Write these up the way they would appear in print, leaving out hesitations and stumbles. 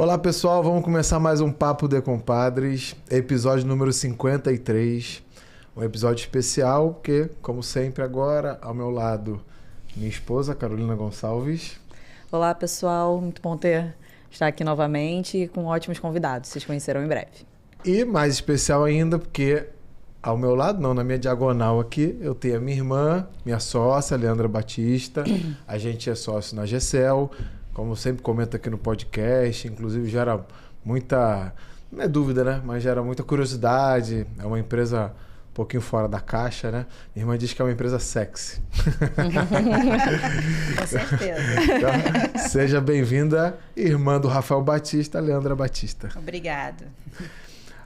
Olá pessoal, vamos começar mais um Papo de Compadres, episódio número 53. Um episódio especial porque, como sempre agora, ao meu lado, minha esposa Carolina Gonçalves. Olá pessoal, muito bom estar aqui novamente com ótimos convidados, vocês conhecerão em breve. E mais especial ainda porque ao meu lado, não, na minha diagonal aqui, eu tenho a minha irmã, minha sócia, Leandra Batista. A gente é sócio na GECEL, como sempre comenta aqui no podcast, inclusive gera muita, não é dúvida, né? Mas gera muita curiosidade. É uma empresa um pouquinho fora da caixa, né? Minha irmã diz que é uma empresa sexy. Com certeza. Então, seja bem-vinda, irmã do Rafael Batista, Leandra Batista. Obrigada.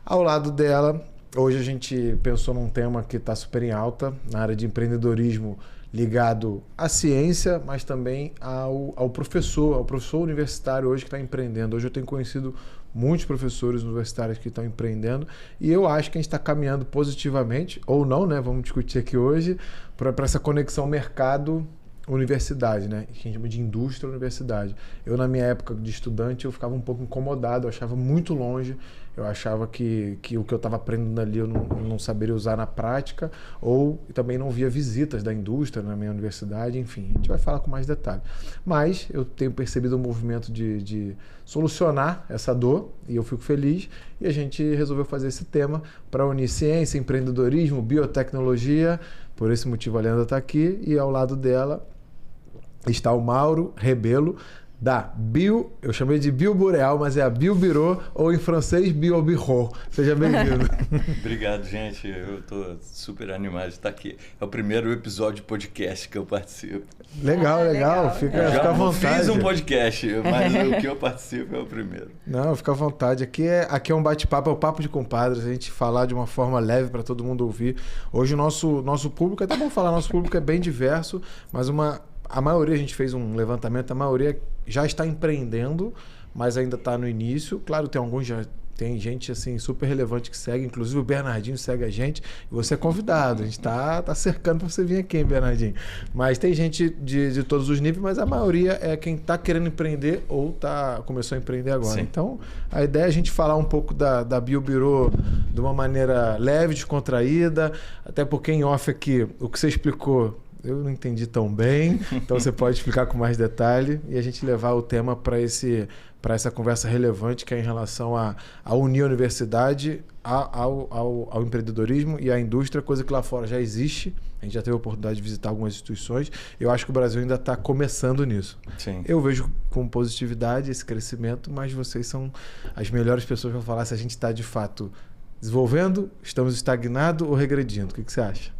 Ao lado dela, hoje a gente pensou num tema que está super em alta, na área de empreendedorismo ligado à ciência, mas também ao professor universitário hoje que está empreendendo. Hoje eu tenho conhecido muitos professores universitários que estão empreendendo e eu acho que a gente está caminhando positivamente, ou não, né? Vamos discutir aqui hoje, para essa conexão mercado-universidade, né? Que a gente chama de indústria-universidade. Eu, na minha época de estudante, eu ficava um pouco incomodado, eu achava muito longe. Eu achava que o que eu estava aprendendo ali eu não saberia usar na prática, ou também não via visitas da indústria na minha universidade, enfim, a gente vai falar com mais detalhe. Mas eu tenho percebido um movimento de solucionar essa dor, e eu fico feliz, e a gente resolveu fazer esse tema para unir ciência, empreendedorismo, biotecnologia. Por esse motivo a Leandra está aqui, e ao lado dela está o Mauro Rebelo, da Bio, eu chamei de Bio Boreal, mas é a Bio Biro, ou em francês, Bio Biro. Seja bem-vindo. Obrigado, gente. Eu estou super animado de estar aqui. É o primeiro episódio de podcast que eu participo. Legal. Fica à vontade. Fiz um podcast, mas o que eu participo é o primeiro. Não, fica à vontade. Aqui é um bate-papo, é o papo de compadres, a gente falar de uma forma leve para todo mundo ouvir. Hoje o nosso público, até bom falar, nosso público é bem diverso, mas a maioria, a gente fez um levantamento, a maioria já está empreendendo, mas ainda está no início. Claro, tem gente assim super relevante que segue, inclusive o Bernardinho segue a gente, e você é convidado, a gente tá cercando para você vir aqui, hein, Bernardinho. Mas tem gente de todos os níveis, mas a maioria é quem está querendo empreender ou começou a empreender agora. Sim. Então, a ideia é a gente falar um pouco da BioBiro de uma maneira leve, descontraída, até porque em off aqui, o que você explicou eu não entendi tão bem, então você pode explicar com mais detalhe e a gente levar o tema para essa conversa relevante que é em relação a unir a universidade ao empreendedorismo e à indústria, coisa que lá fora já existe. A gente já teve a oportunidade de visitar algumas instituições. Eu acho que o Brasil ainda está começando nisso. Sim. Eu vejo com positividade esse crescimento, mas vocês são as melhores pessoas para falar se a gente está de fato desenvolvendo, estamos estagnados ou regredindo. O que você acha?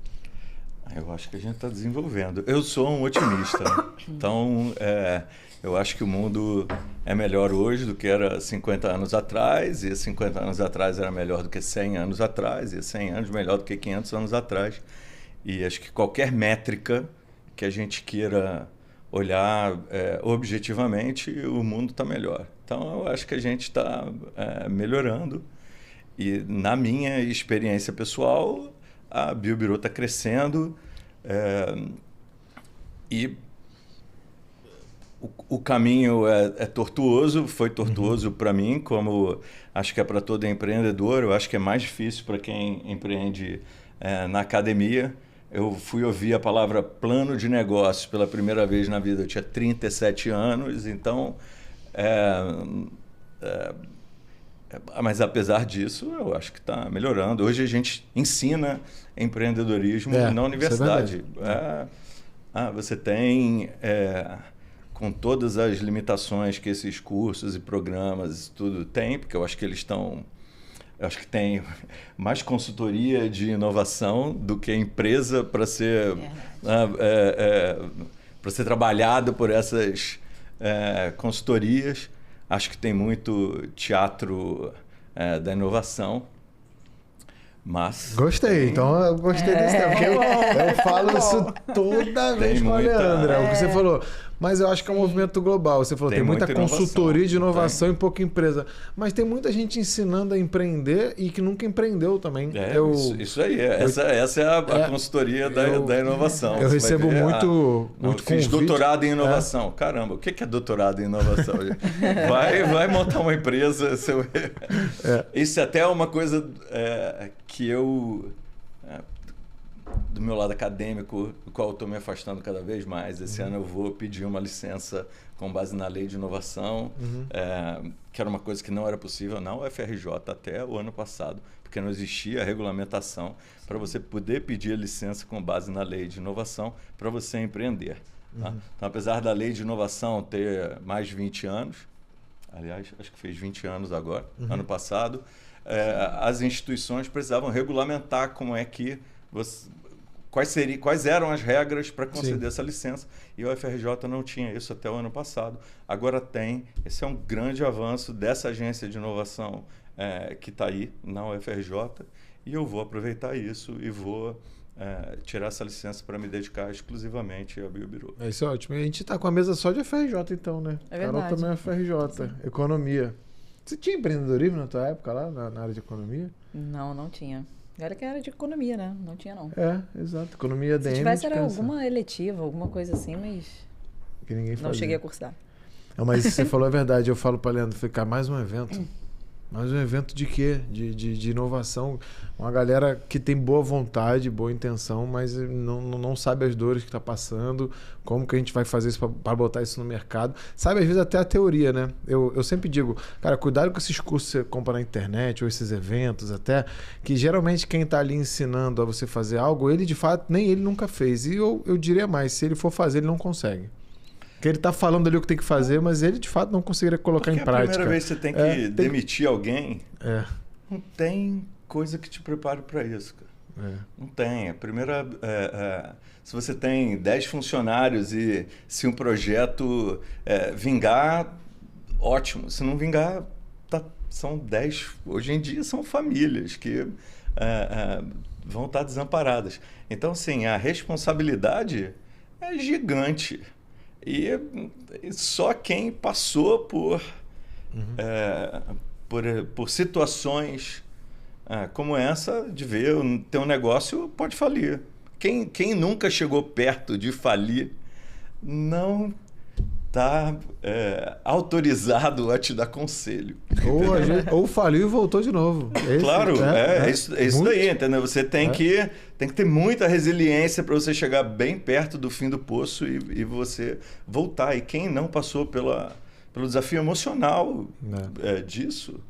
Eu acho que a gente está desenvolvendo. Eu sou um otimista, então eu acho que o mundo é melhor hoje do que era 50 anos atrás, e 50 anos atrás era melhor do que 100 anos atrás, e 100 anos melhor do que 500 anos atrás. E acho que qualquer métrica que a gente queira olhar objetivamente, o mundo está melhor. Então eu acho que a gente está melhorando, e na minha experiência pessoal, a BioBiro está crescendo e o caminho é tortuoso, foi tortuoso para mim, como acho que é para todo empreendedor. Eu acho que é mais difícil para quem empreende na academia. Eu fui ouvir a palavra plano de negócios pela primeira vez na vida, eu tinha 37 anos, então... mas apesar disso, eu acho que está melhorando. Hoje a gente ensina empreendedorismo na universidade. Você tem, com todas as limitações que esses cursos e programas tudo tem, porque eu acho que eles estão... Eu acho que tem mais consultoria de inovação do que empresa para ser trabalhada por essas consultorias. Acho que tem muito teatro da inovação, Mas Gostei, então eu gostei desse tema, porque eu falo isso toda vez com a Leandra, o que você falou. Mas eu acho que é um movimento global. Você falou, tem muita consultoria de inovação e pouca empresa. Mas tem muita gente ensinando a empreender e que nunca empreendeu também. Isso aí. Essa é a consultoria da inovação. Eu recebo muito fiz doutorado em inovação. Caramba, o que é doutorado em inovação? vai montar uma empresa. Isso até é uma coisa que eu... do meu lado acadêmico, do qual eu estou me afastando cada vez mais. Esse ano eu vou pedir uma licença com base na lei de inovação, que era uma coisa que não era possível na UFRJ até o ano passado, porque não existia a regulamentação para você poder pedir a licença com base na lei de inovação para você empreender. Tá? Então, apesar da lei de inovação ter mais de 20 anos, aliás, acho que fez 20 anos agora, ano passado, as instituições precisavam regulamentar como é que quais eram as regras para conceder essa licença, e a UFRJ não tinha isso até o ano passado. Agora tem. Esse é um grande avanço dessa agência de inovação que está aí na UFRJ, e eu vou aproveitar isso e vou tirar essa licença para me dedicar exclusivamente a Biobiru. Isso é ótimo. E a gente está com a mesa só de UFRJ então, né? É verdade. Carol também é UFRJ, economia. Você tinha empreendedorismo na tua época lá, na área de economia? Não tinha. Era que era de economia, né? Não tinha, não. Exato. Economia DM. Se tivesse, era alguma eletiva, alguma coisa assim, mas que ninguém fazia. Não cheguei a cursar. Não, mas isso que você falou é verdade. Eu falo para Leandro, ficar mais um evento. Mais um evento de quê? De inovação. Uma galera que tem boa vontade, boa intenção, mas não sabe as dores que está passando, como que a gente vai fazer isso para botar isso no mercado. Sabe, às vezes, até a teoria, né? Eu sempre digo, cara, cuidado com esses cursos que você compra na internet, ou esses eventos até, que geralmente quem está ali ensinando a você fazer algo, ele de fato, nem ele nunca fez. E eu diria mais, se ele for fazer, ele não consegue. Porque ele está falando ali o que tem que fazer, mas ele de fato não conseguiria colocar em prática. A primeira vez que você tem que demitir alguém, não tem coisa que te prepare para isso, cara. Não tem. A primeira, se você tem 10 funcionários e se um projeto vingar, ótimo. Se não vingar, são 10. Hoje em dia são famílias que vão estar desamparadas. Então, assim, a responsabilidade é gigante. E só quem passou por situações como essa, de ver ter um negócio, pode falir. Quem nunca chegou perto de falir não está autorizado a te dar conselho. Ou faliu e voltou de novo. Claro, isso daí, entendeu? Você tem que ter muita resiliência para você chegar bem perto do fim do poço e você voltar. E quem não passou pelo desafio emocional disso,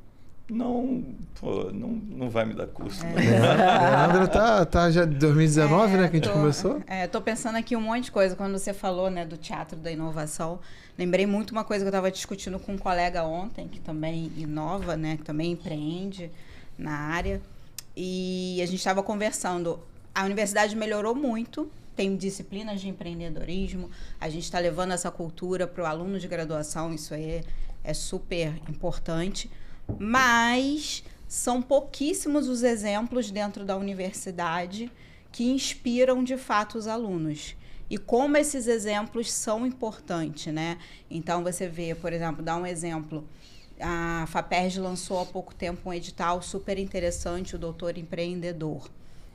não vai me dar curso. Leandra tá já em 2019, né, que a gente começou? Tô pensando aqui um monte de coisa. Quando você falou, né, do teatro da inovação, lembrei muito uma coisa que eu estava discutindo com um colega ontem, que também inova, né, que também empreende na área. E a gente estava conversando. A universidade melhorou muito, tem disciplinas de empreendedorismo, a gente está levando essa cultura para o aluno de graduação, isso aí é super importante. Mas são pouquíssimos os exemplos dentro da universidade que inspiram de fato os alunos. E como esses exemplos são importantes, né? Então, você vê, por exemplo, dá um exemplo, a FAPERJ lançou há pouco tempo um edital super interessante, o Doutor Empreendedor.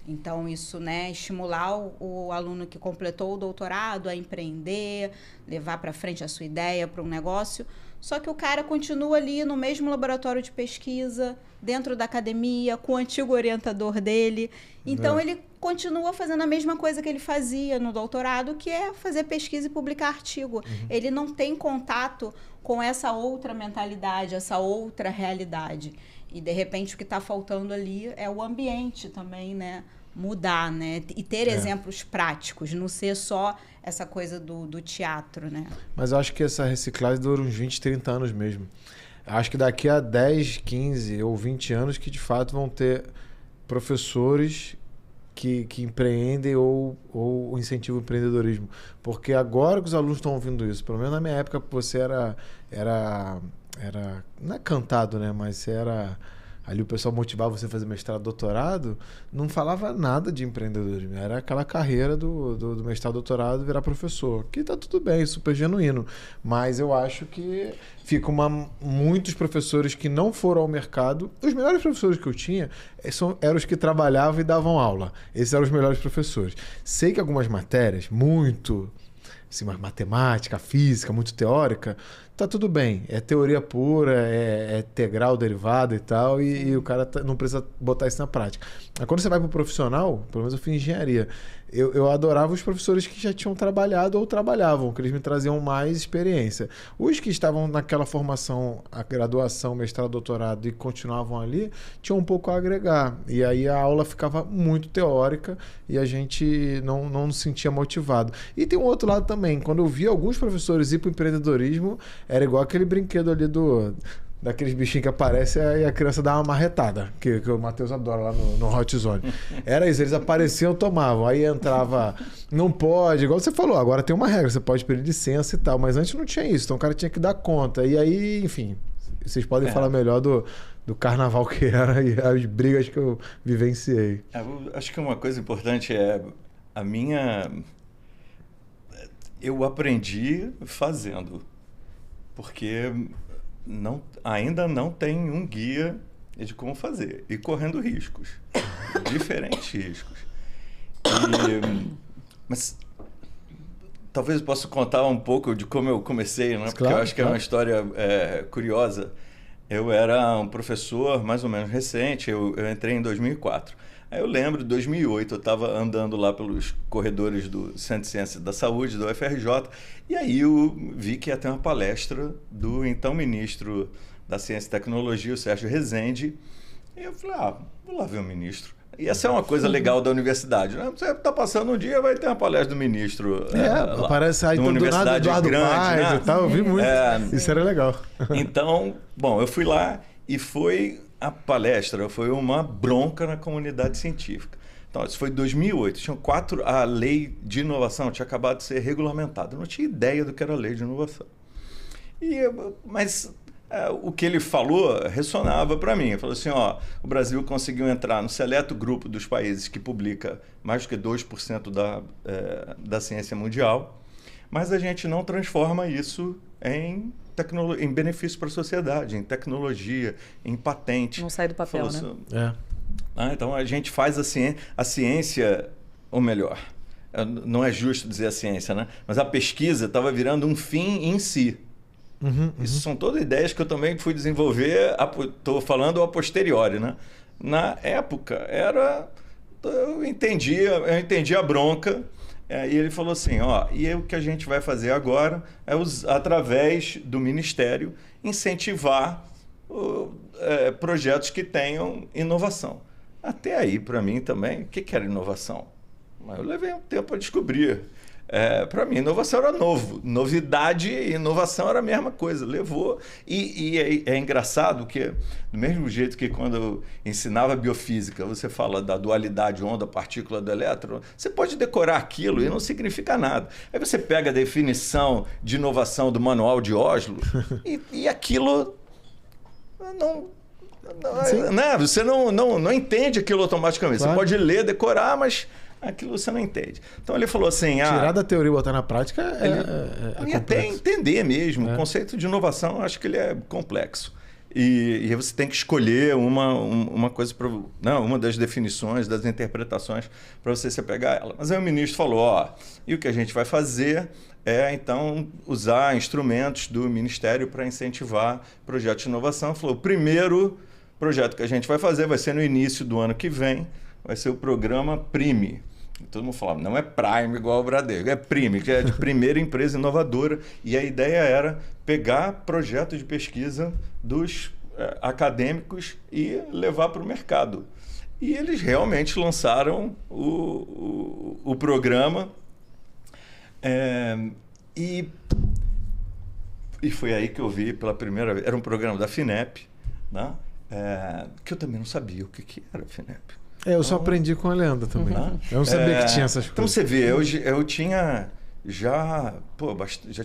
Então, isso, né, estimular o aluno que completou o doutorado a empreender, levar para frente a sua ideia para um negócio. Só que o cara continua ali no mesmo laboratório de pesquisa, dentro da academia, com o antigo orientador dele. Então, ele continua fazendo a mesma coisa que ele fazia no doutorado, que é fazer pesquisa e publicar artigo. Ele não tem contato com essa outra mentalidade, essa outra realidade. E, de repente, o que está faltando ali é o ambiente também, né? Mudar, né? E ter exemplos práticos, não ser só essa coisa do teatro, né? Mas eu acho que essa reciclagem dura uns 20, 30 anos mesmo. Acho que daqui a 10, 15 ou 20 anos que, de fato, vão ter professores que empreendem ou incentivam o empreendedorismo. Porque agora que os alunos estão ouvindo isso, pelo menos na minha época, você era não é cantado, né? Mas você era ali o pessoal motivava você a fazer mestrado, doutorado, não falava nada de empreendedorismo. Era aquela carreira do mestrado, doutorado, virar professor. Que tá tudo bem, super genuíno. Mas eu acho que fica muitos professores que não foram ao mercado. Os melhores professores que eu tinha eram os que trabalhavam e davam aula. Esses eram os melhores professores. Sei que algumas matérias, muito... assim, matemática, física, muito teórica, tá tudo bem. É teoria pura, é integral, derivada e tal, e o cara não precisa botar isso na prática. Mas quando você vai pro profissional, pelo menos eu fiz engenharia, eu adorava os professores que já tinham trabalhado ou trabalhavam, que eles me traziam mais experiência. Os que estavam naquela formação, a graduação, mestrado, doutorado, e continuavam ali, tinham um pouco a agregar. E aí a aula ficava muito teórica e a gente não se sentia motivado. E tem um outro lado também. Quando eu vi alguns professores ir para o empreendedorismo, era igual aquele brinquedo ali daqueles bichinhos que aparecem e a criança dá uma marretada, que o Matheus adora lá no Hot Zone. Era isso, eles apareciam, tomavam. Aí entrava, não pode, igual você falou, agora tem uma regra, você pode pedir licença e tal, mas antes não tinha isso, então o cara tinha que dar conta. E aí, enfim, vocês podem falar melhor do carnaval que era e as brigas que eu vivenciei. Eu acho que uma coisa importante é a minha... Eu aprendi fazendo, porque ainda não tem um guia de como fazer e correndo riscos, diferentes riscos. Mas talvez eu possa contar um pouco de como eu comecei, né? Porque eu acho que é uma história curiosa. Eu era um professor mais ou menos recente, eu entrei em 2004. Aí eu lembro, em 2008, eu estava andando lá pelos corredores do Centro de Ciências da Saúde, do UFRJ, e aí eu vi que ia ter uma palestra do então ministro da Ciência e Tecnologia, o Sérgio Rezende, e eu falei, vou lá ver o ministro. E essa é uma coisa legal da universidade, né? Você está passando um dia, vai ter uma palestra do ministro lá, aparece aí, numa universidade Eduardo grande, Paes, né? E tal, eu vi muito, isso era legal. Então, bom, eu fui lá e a palestra foi uma bronca na comunidade científica. Então, isso foi em 2008. A lei de inovação tinha acabado de ser regulamentada. Eu não tinha ideia do que era a lei de inovação. Mas o que ele falou ressonava para mim. Ele falou assim, o Brasil conseguiu entrar no seleto grupo dos países que publica mais do que 2% da ciência mundial, mas a gente não transforma isso em benefício para a sociedade, em tecnologia, em patente. Não sai do papel, né? Então a gente faz a ciência, ou melhor, não é justo dizer a ciência, né? Mas a pesquisa estava virando um fim em si. Isso são todas ideias que eu também fui desenvolver, estou falando a posteriori, né? Na época, eu entendi a bronca. E ele falou assim, e o que a gente vai fazer agora é, através do Ministério, incentivar projetos que tenham inovação. Até aí, para mim também, o que era inovação? Mas eu levei um tempo a descobrir. Para mim, inovação era novo. Novidade e inovação era a mesma coisa. Levou. E é engraçado que, do mesmo jeito que quando eu ensinava biofísica, você fala da dualidade onda, partícula do elétron, você pode decorar aquilo e não significa nada. Aí você pega a definição de inovação do manual de Oslo e aquilo né? Você não entende aquilo automaticamente. Claro. Você pode ler, decorar, mas aquilo você não entende. Então ele falou assim... Tirar da teoria e botar na prática e até entender mesmo. O conceito de inovação, eu acho que ele é complexo. E aí você tem que escolher uma coisa, uma das definições, das interpretações, para você se apegar a ela. Mas aí o ministro falou, e o que a gente vai fazer então, usar instrumentos do Ministério para incentivar projetos de inovação. Ele falou, o primeiro projeto que a gente vai fazer vai ser no início do ano que vem, vai ser o programa PRIME. Todo mundo falava, não é Prime igual o Bradesco, é PRIME, que é de primeira empresa inovadora. E a ideia era pegar projetos de pesquisa dos acadêmicos e levar para o mercado. E eles realmente lançaram o programa. E foi aí que eu vi pela primeira vez. Era um programa da FINEP, né? Que eu também não sabia o que era a FINEP. Eu só aprendi com a Lenda também. Eu não sabia que tinha essas coisas. Então você vê, eu tinha já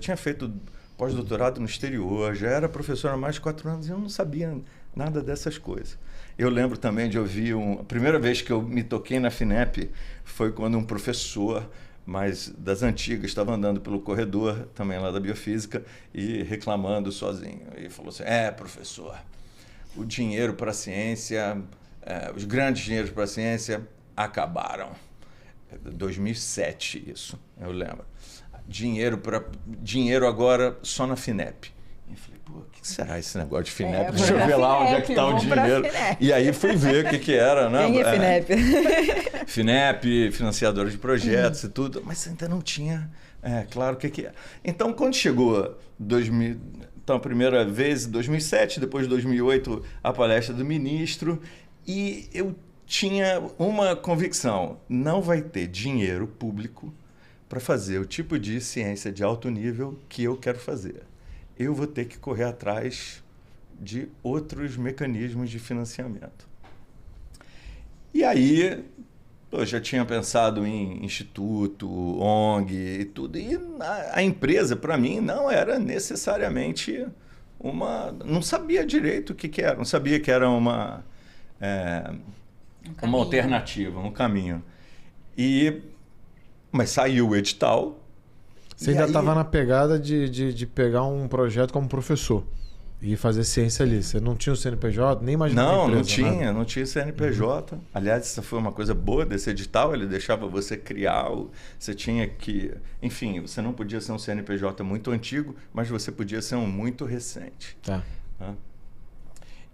tinha feito pós-doutorado no exterior, já era professor há mais de 4 anos e eu não sabia nada dessas coisas. Eu lembro também de ouvir a primeira vez que eu me toquei na FINEP foi quando um professor, mas das antigas, estava andando pelo corredor, também lá da Biofísica, e reclamando sozinho. E falou assim, professor, o dinheiro para a ciência, os grandes dinheiros para a ciência acabaram. 2007 isso, eu lembro. Dinheiro agora só na FINEP. E eu falei, pô, o que será esse negócio de FINEP? Deixa eu ver lá onde é que está o dinheiro. E aí fui ver o que era, né? Quem é FINEP? FINEP, financiadora de projetos e tudo, mas ainda não tinha, claro, o que é. Então, quando chegou 2000, então, a primeira vez, 2007, depois de 2008, a palestra do ministro, e eu tinha uma convicção, não vai ter dinheiro público para fazer o tipo de ciência de alto nível que eu quero fazer. Eu vou ter que correr atrás de outros mecanismos de financiamento. E aí, eu já tinha pensado em instituto, ONG e tudo, e a empresa, para mim, não era necessariamente não sabia direito o que era, não sabia que era uma alternativa, um caminho. Mas saiu o edital. Você ainda estava na pegada de pegar um projeto como professor e fazer ciência ali. Você não tinha o CNPJ, nem imaginava empresa, não tinha CNPJ. Aliás, essa foi uma coisa boa desse edital, ele deixava você criar, você tinha que... Enfim, você não podia ser um CNPJ muito antigo, mas você podia ser um muito recente. Tá.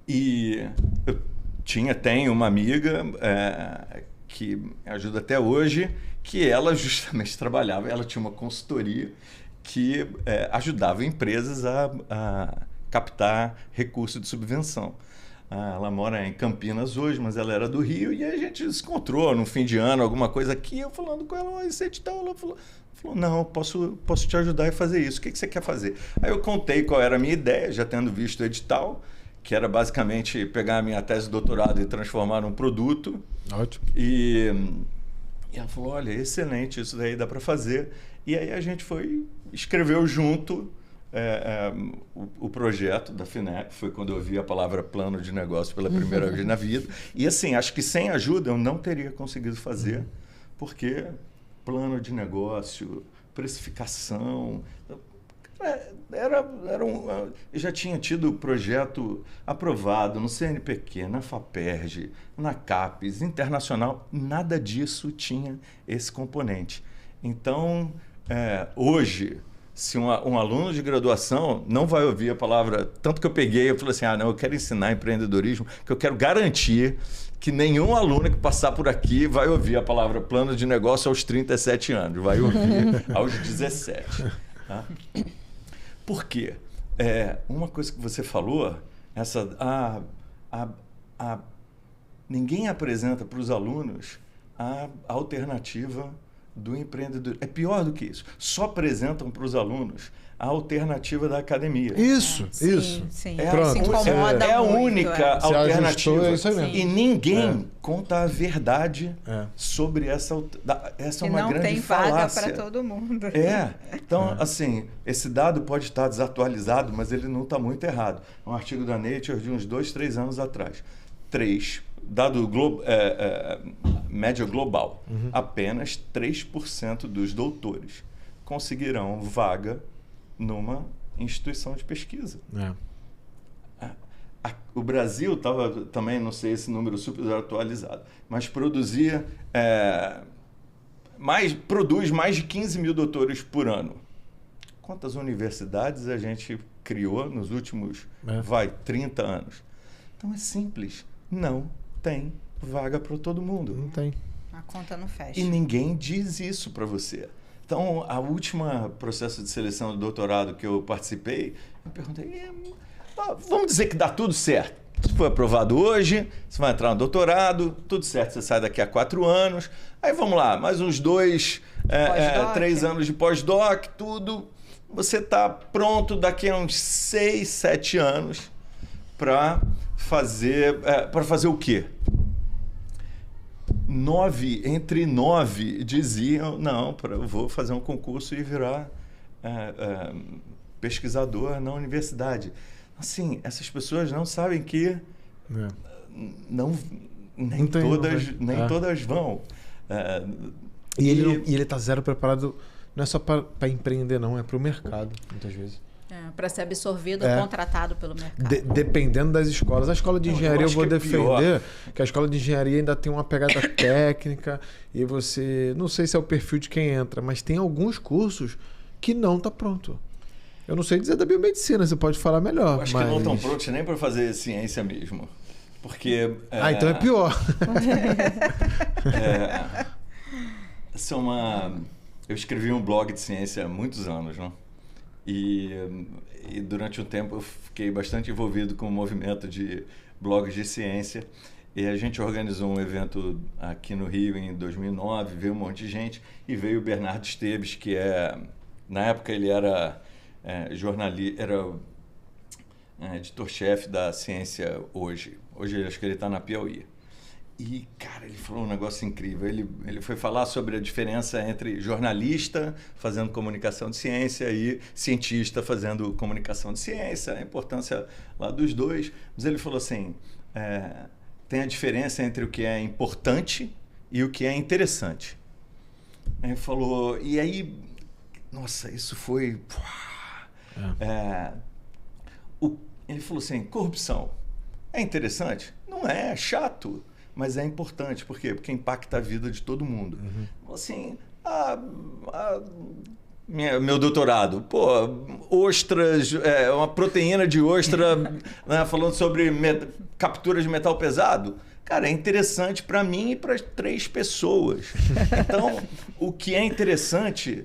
E eu tenho uma amiga que me ajuda até hoje, que ela justamente trabalhava, ela tinha uma consultoria que ajudava empresas a captar recurso de subvenção. Ela mora em Campinas hoje, mas ela era do Rio, e a gente se encontrou no fim de ano, alguma coisa aqui, eu falando com ela, esse edital, ela falou, não, posso te ajudar a fazer isso, o que você quer fazer? Aí eu contei qual era a minha ideia, já tendo visto o edital, que era basicamente pegar a minha tese de doutorado e transformar num produto. Ótimo. E ela falou, olha, excelente, isso daí dá para fazer. E aí a gente escreveu junto o projeto da FINEP, foi quando eu ouvi a palavra plano de negócio pela primeira vez na vida. E assim, acho que sem ajuda eu não teria conseguido fazer, porque plano de negócio, precificação... eu já tinha tido o projeto aprovado no CNPq, na FAPERJ, na CAPES, internacional, nada disso tinha esse componente. Então, hoje, se um aluno de graduação não vai ouvir a palavra, tanto que eu peguei, eu falei assim, não, eu quero ensinar empreendedorismo, que eu quero garantir que nenhum aluno que passar por aqui vai ouvir a palavra plano de negócio aos 37 anos, vai ouvir aos 17. Tá? Por quê? Uma coisa que você falou, ninguém apresenta para os alunos a alternativa do empreendedor. É pior do que isso. Só apresentam para os alunos a alternativa da academia. Isso. Sim. Pronto. Incomoda a muito, única alternativa. É isso aí mesmo. E ninguém conta a verdade sobre essa é uma grande falácia. Não tem vaga para todo mundo. Então, assim, esse dado pode estar desatualizado, mas ele não está muito errado. Um artigo da Nature de uns 2, 3 anos atrás. Dado média global, apenas 3% dos doutores conseguirão vaga numa instituição de pesquisa. O Brasil estava também, não sei esse número super atualizado, mas produz mais de 15 mil doutores por ano. Quantas universidades a gente criou nos últimos 30 anos? Então é simples, não tem vaga para todo mundo. Não tem. A conta não fecha. E ninguém diz isso para você. Então, a última processo de seleção do doutorado que eu participei, eu perguntei, vamos dizer que dá tudo certo. Se for aprovado hoje, você vai entrar no doutorado, tudo certo, você sai daqui a 4 anos. Aí vamos lá, mais uns 2, 3 anos de pós-doc, tudo. Você está pronto daqui a uns 6, 7 anos para fazer o quê? Entre 9 diziam, não, eu vou fazer um concurso e virar pesquisador na universidade. Assim, essas pessoas não sabem que nem todas vão. E ele está zero preparado, não é só para empreender, não, é para o mercado, muitas vezes. Para ser absorvido ou contratado pelo mercado. Dependendo das escolas. A escola de engenharia eu vou defender, que a escola de engenharia ainda tem uma pegada técnica e você... Não sei se é o perfil de quem entra, mas tem alguns cursos que não está pronto. Eu não sei dizer da biomedicina, você pode falar melhor. Eu acho que não estão prontos nem para fazer ciência mesmo. Porque... então é pior. Eu escrevi um blog de ciência há muitos anos, não? E durante um tempo eu fiquei bastante envolvido com o movimento de blogs de ciência. E a gente organizou um evento aqui no Rio em 2009, veio um monte de gente. E veio o Bernardo Esteves, que na época ele era jornalista, era editor-chefe da Ciência Hoje. Hoje acho que ele está na Piauí. E, cara, ele falou um negócio incrível. Ele foi falar sobre a diferença entre jornalista fazendo comunicação de ciência e cientista fazendo comunicação de ciência, a importância lá dos dois. Mas ele falou assim, tem a diferença entre o que é importante e o que é interessante. Ele falou, e aí, nossa, isso foi... ele falou assim, corrupção é interessante? Não é chato. Mas é importante, por quê? Porque impacta a vida de todo mundo. Assim, meu doutorado, ostras, uma proteína de ostra, né, falando sobre captura de metal pesado. Cara, é interessante para mim e para 3 pessoas. Então, o que é interessante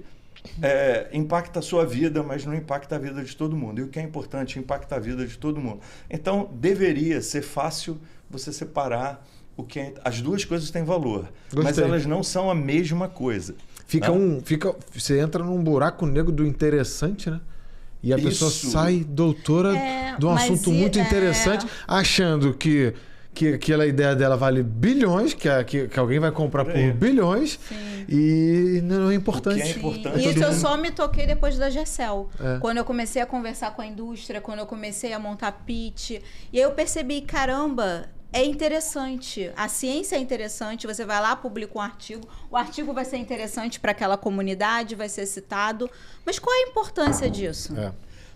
impacta a sua vida, mas não impacta a vida de todo mundo. E o que é importante impacta a vida de todo mundo. Então, deveria ser fácil você separar as duas coisas têm valor, mas elas não são a mesma coisa. Você entra num buraco negro do interessante, né? E a pessoa sai doutora de um assunto muito interessante, achando que aquela ideia dela vale bilhões, que alguém vai comprar por bilhões. Sim. E não é importante. E isso eu só me toquei depois da GECEL. Quando eu comecei a conversar com a indústria, quando eu comecei a montar pitch. E aí eu percebi, caramba... É interessante, a ciência é interessante, você vai lá, publica um artigo, o artigo vai ser interessante para aquela comunidade, vai ser citado, mas qual é a importância disso?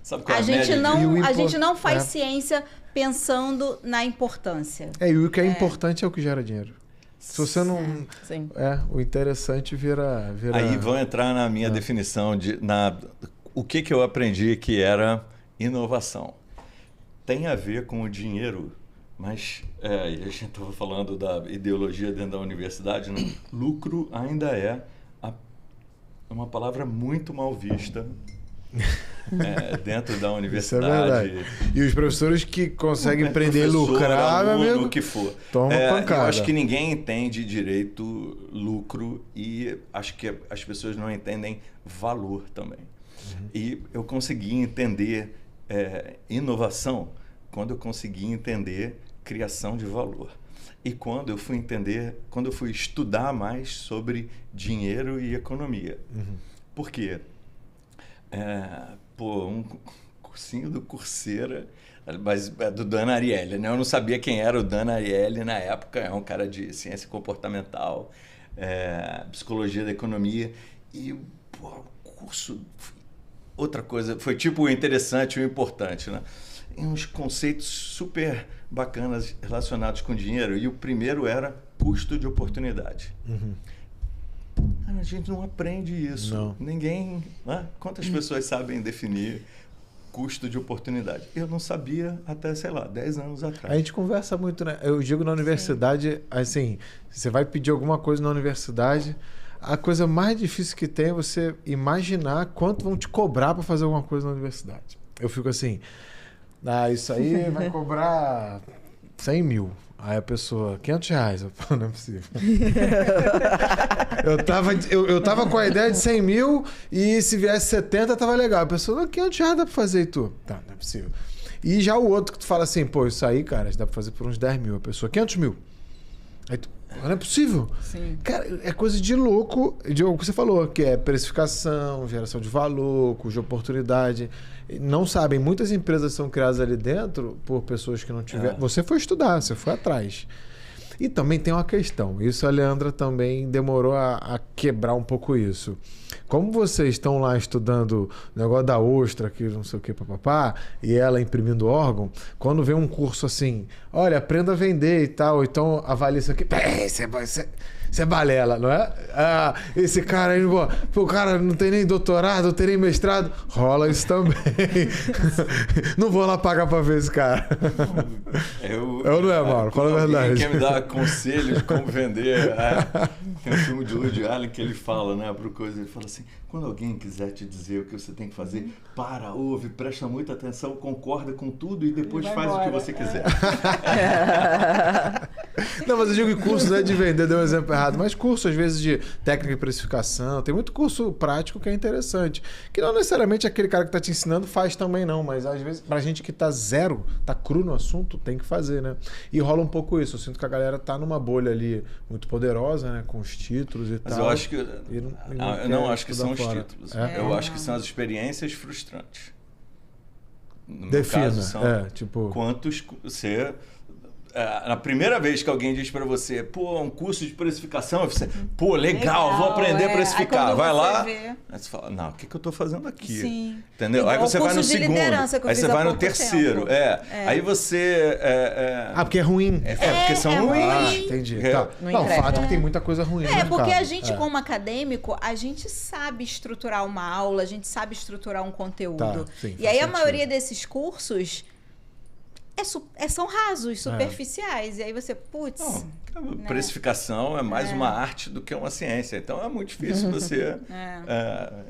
Sabe qual a gente não faz ciência pensando na importância. E o que é importante é o que gera dinheiro. Se você não... Sim. O interessante vira... Aí vão entrar na minha definição o que eu aprendi que era inovação. Tem a ver com o dinheiro. Mas a gente estava falando da ideologia dentro da universidade, né? Lucro ainda é uma palavra muito mal vista dentro da universidade. Isso é verdade. E os professores que conseguem empreender e lucrar, meu amigo, o que for. Toma pancada. Eu acho que ninguém entende direito lucro e acho que as pessoas não entendem valor também. E eu consegui entender inovação quando eu consegui entender criação de valor. E quando eu fui estudar mais sobre dinheiro e economia. Por quê? Um cursinho do Coursera, mas do Dan Ariely, né? Eu não sabia quem era o Dan Ariely na época, é um cara de ciência comportamental, psicologia da economia, e o curso... Outra coisa, foi tipo o interessante e o importante, né? Uns conceitos super bacanas relacionados com dinheiro. E o primeiro era custo de oportunidade. A gente não aprende isso. Não. Ninguém... Né? Quantas pessoas sabem definir custo de oportunidade? Eu não sabia até, 10 anos atrás. A gente conversa muito, né? Eu digo na universidade, assim, você vai pedir alguma coisa na universidade... A coisa mais difícil que tem é você imaginar quanto vão te cobrar para fazer alguma coisa na universidade. Eu fico assim, isso aí vai cobrar 100 mil. Aí a pessoa, R$500. Não é possível. eu tava com a ideia de 100 mil e se viesse 70 tava legal. A pessoa, R$500 dá para fazer e tu? Tá, não é possível. E já o outro que tu fala assim, isso aí, cara, dá para fazer por uns 10 mil. A pessoa, 500 mil. Aí tu, Não é possível. Sim. Cara, é coisa de louco, de o que você falou, que é precificação, geração de valor, custo de oportunidade. Não sabem, muitas empresas são criadas ali dentro por pessoas que não tiveram. Você foi estudar, você foi atrás. E também tem uma questão, isso a Leandra também demorou a quebrar um pouco isso. Como vocês estão lá estudando o negócio da ostra, que não sei o que, papapá, e ela imprimindo órgão, quando vem um curso assim, olha, aprenda a vender e tal, então avalia isso aqui, isso é balela, não é? Ah, esse cara aí, pô, o cara não tem nem doutorado, não tem nem mestrado, rola isso também. Não vou lá pagar pra ver esse cara. Eu não é, Mauro? Fala a verdade. Quer me dar conselho de como vender? Tem um filme de Woody Allen que ele fala, né, pro coisa, ele fala assim, quando alguém quiser te dizer o que você tem que fazer, para, ouve, presta muita atenção, concorda com tudo e depois faz embora. O que você quiser. Não, mas eu digo que curso não é de vender, deu um exemplo errado, mas curso às vezes de técnica e precificação, tem muito curso prático que é interessante, que não necessariamente aquele cara que está te ensinando faz também não, mas às vezes pra gente que tá zero, tá cru no assunto, tem que fazer, né? E rola um pouco isso, eu sinto que a galera tá numa bolha ali muito poderosa, né, com os títulos e mas tal. Mas eu acho que eu não acho que são os títulos. Eu acho que são as experiências frustrantes. No Defina, meu caso, são tipo... quantos você... na primeira vez que alguém diz para você, pô, um curso de precificação, você, pô, legal, vou aprender a precificar. Aí vai lá, aí você fala, não, o que eu tô fazendo aqui? Sim. Entendeu? Aí você vai no segundo, aí você vai no terceiro. Aí você... porque é ruim. Porque são ruins. Ah, entendi. Tá. Não, o fato é que tem muita coisa ruim. Porque a gente, como acadêmico, a gente sabe estruturar uma aula, a gente sabe estruturar um conteúdo. Tá, sim, e aí sentido. A maioria desses cursos são rasos, superficiais. E aí você, putz... Né? Precificação é mais uma arte do que uma ciência. Então é muito difícil você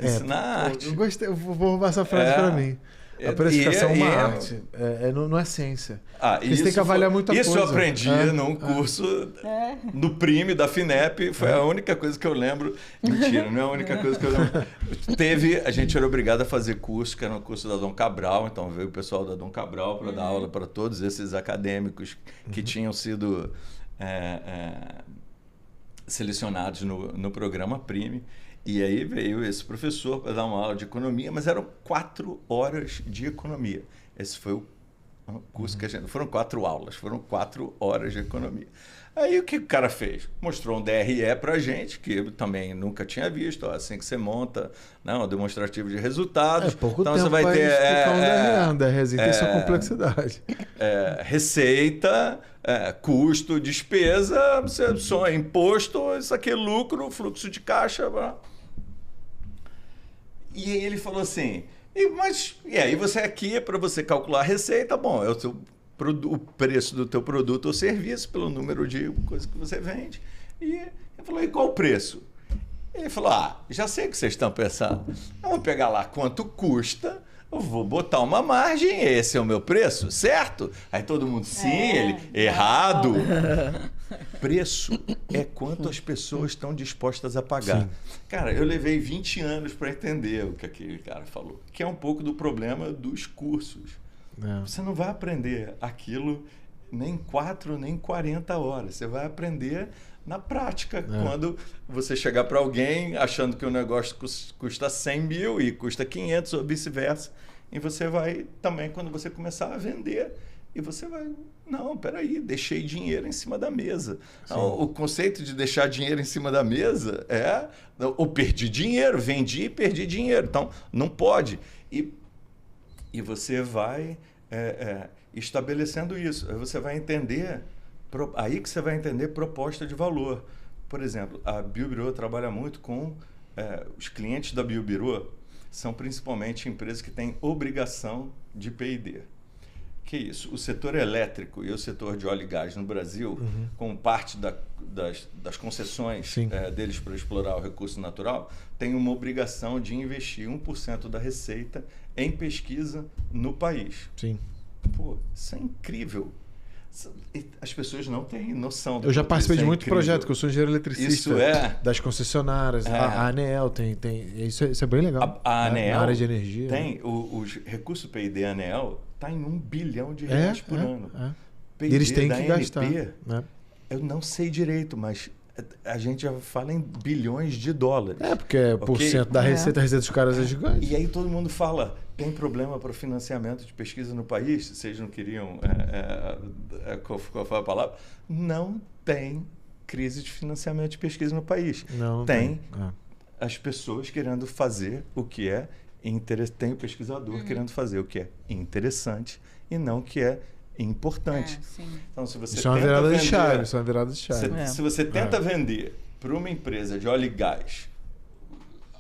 ensinar arte. Eu gostei, eu vou roubar essa frase para mim. A precificação é uma arte, não é ciência. Você tem que avaliar muita coisa. Isso eu aprendi num curso no Prime da FINEP, foi a única coisa que eu lembro. Mentira, não é a única coisa que eu lembro. A gente era obrigado a fazer curso, que era um curso da Dom Cabral, então veio o pessoal da Dom Cabral para dar aula para todos esses acadêmicos que tinham sido selecionados no programa Prime. E aí veio esse professor para dar uma aula de economia, mas eram 4 horas de economia. Esse foi o curso que a gente... Foram 4 aulas, foram 4 horas de economia. Aí o que o cara fez? Mostrou um DRE para a gente, que eu também nunca tinha visto, assim que você monta, um demonstrativo de resultados. Pouco então tempo você vai ter um DRE tem sua complexidade. Receita, custo, despesa, você só imposto, isso aqui é lucro, fluxo de caixa. E aí ele falou assim, e aí você aqui, para você calcular a receita, bom, é o preço do teu produto ou serviço pelo número de coisas que você vende. E ele falou, e qual o preço? Ele falou, já sei o que vocês estão pensando. Eu vou pegar lá quanto custa, eu vou botar uma margem, esse é o meu preço, certo? Aí todo mundo, sim, ele, errado. Preço é quanto as pessoas estão dispostas a pagar. Sim. Cara, eu levei 20 anos para entender o que aquele cara falou, que é um pouco do problema dos cursos. Você não vai aprender aquilo nem 4, nem 40 horas. Você vai aprender na prática. Quando você chegar para alguém achando que o negócio custa 100 mil e custa 500 ou vice-versa. E você vai também, quando você começar a vender, e você vai... Não, peraí, deixei dinheiro em cima da mesa. Não, o conceito de deixar dinheiro em cima da mesa é... Eu perdi dinheiro, vendi e perdi dinheiro. Então, não pode. E você vai estabelecendo isso. Aí você vai entender... Aí que você vai entender proposta de valor. Por exemplo, a Biobirô trabalha muito com... os clientes da Biobirô são principalmente empresas que têm obrigação de P&D. Que isso? O setor elétrico e o setor de óleo e gás no Brasil, como parte das concessões deles para explorar o recurso natural, tem uma obrigação de investir 1% da receita em pesquisa no país. Sim. Pô, isso é incrível. As pessoas não têm noção. Eu já participei de muito projeto, que eu sou engenheiro eletricista. Isso das concessionárias. A ANEEL tem isso é bem legal. A ANEEL na área de energia. Tem os recursos P&D ANEEL está em R$1 bilhão por ano. E eles têm que gastar. Eu não sei direito, mas a gente já fala em bilhões de dólares. Porque por Ok? cento da receita, a receita dos caras é gigante. E aí todo mundo fala, tem problema para o financiamento de pesquisa no país? Vocês não queriam... qual foi a palavra? Não tem crise de financiamento de pesquisa no país. Não tem as pessoas querendo fazer o que é interessante. Tem o pesquisador querendo fazer o que é interessante e não o que é importante. Então, se você isso é uma virada de chave. Isso é uma virada de chave. Se você tenta vender para uma empresa de óleo e gás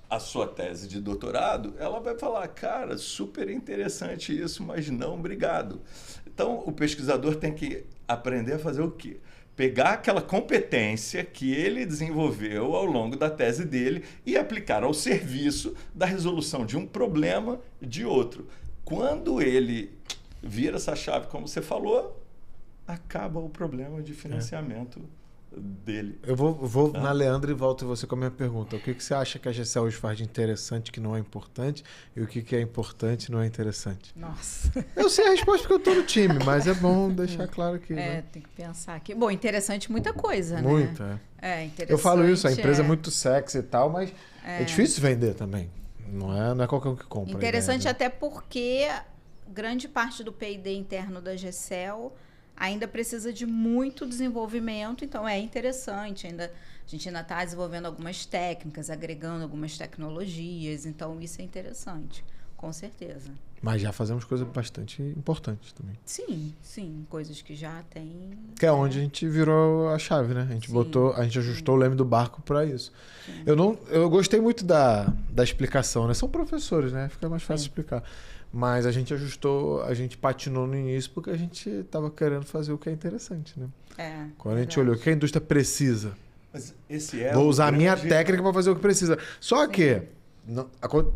a sua tese de doutorado, ela vai falar, cara, super interessante isso, mas não, obrigado. Então, o pesquisador tem que aprender a fazer o quê? Pegar aquela competência que ele desenvolveu ao longo da tese dele e aplicar ao serviço da resolução de um problema de outro. Quando ele vira essa chave, como você falou, acaba o problema de financiamento dele. Eu vou na Leandra e volto você com a minha pergunta. O que você acha que a GCL hoje faz de interessante que não é importante e o que é importante e não é interessante? Nossa. Eu sei a resposta porque eu tô no time, mas é bom deixar claro aqui. Né? Tem que pensar aqui. Bom, interessante muita coisa, Muita, né? Interessante. Eu falo isso, a empresa é muito sexy e tal, mas é difícil vender também. Não é qualquer um que compra. Interessante até porque grande parte do P&D interno da GCL ainda precisa de muito desenvolvimento, então é interessante. A gente ainda está desenvolvendo algumas técnicas, agregando algumas tecnologias, então isso é interessante, com certeza. Mas já fazemos coisas bastante importantes também. Sim, coisas que já tem. Que é onde a gente virou a chave, né? A gente ajustou o leme do barco para isso. Eu gostei muito da explicação, né? São professores, né? Fica mais fácil explicar. Mas a gente patinou no início porque a gente estava querendo fazer o que é interessante, né? Quando a gente olhou o que a indústria precisa. Mas vou usar a minha técnica para fazer o que precisa. Só que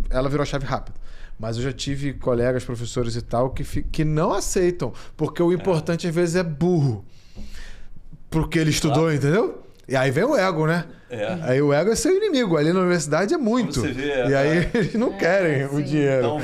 ela virou a chave rápido. Mas eu já tive colegas, professores e tal, que não aceitam. Porque o importante às vezes é burro. Porque ele estudou, entendeu? E aí vem o ego, né? Aí o ego é seu inimigo. Ali na universidade é muito. Você vê, e aí eles não querem o dinheiro. Então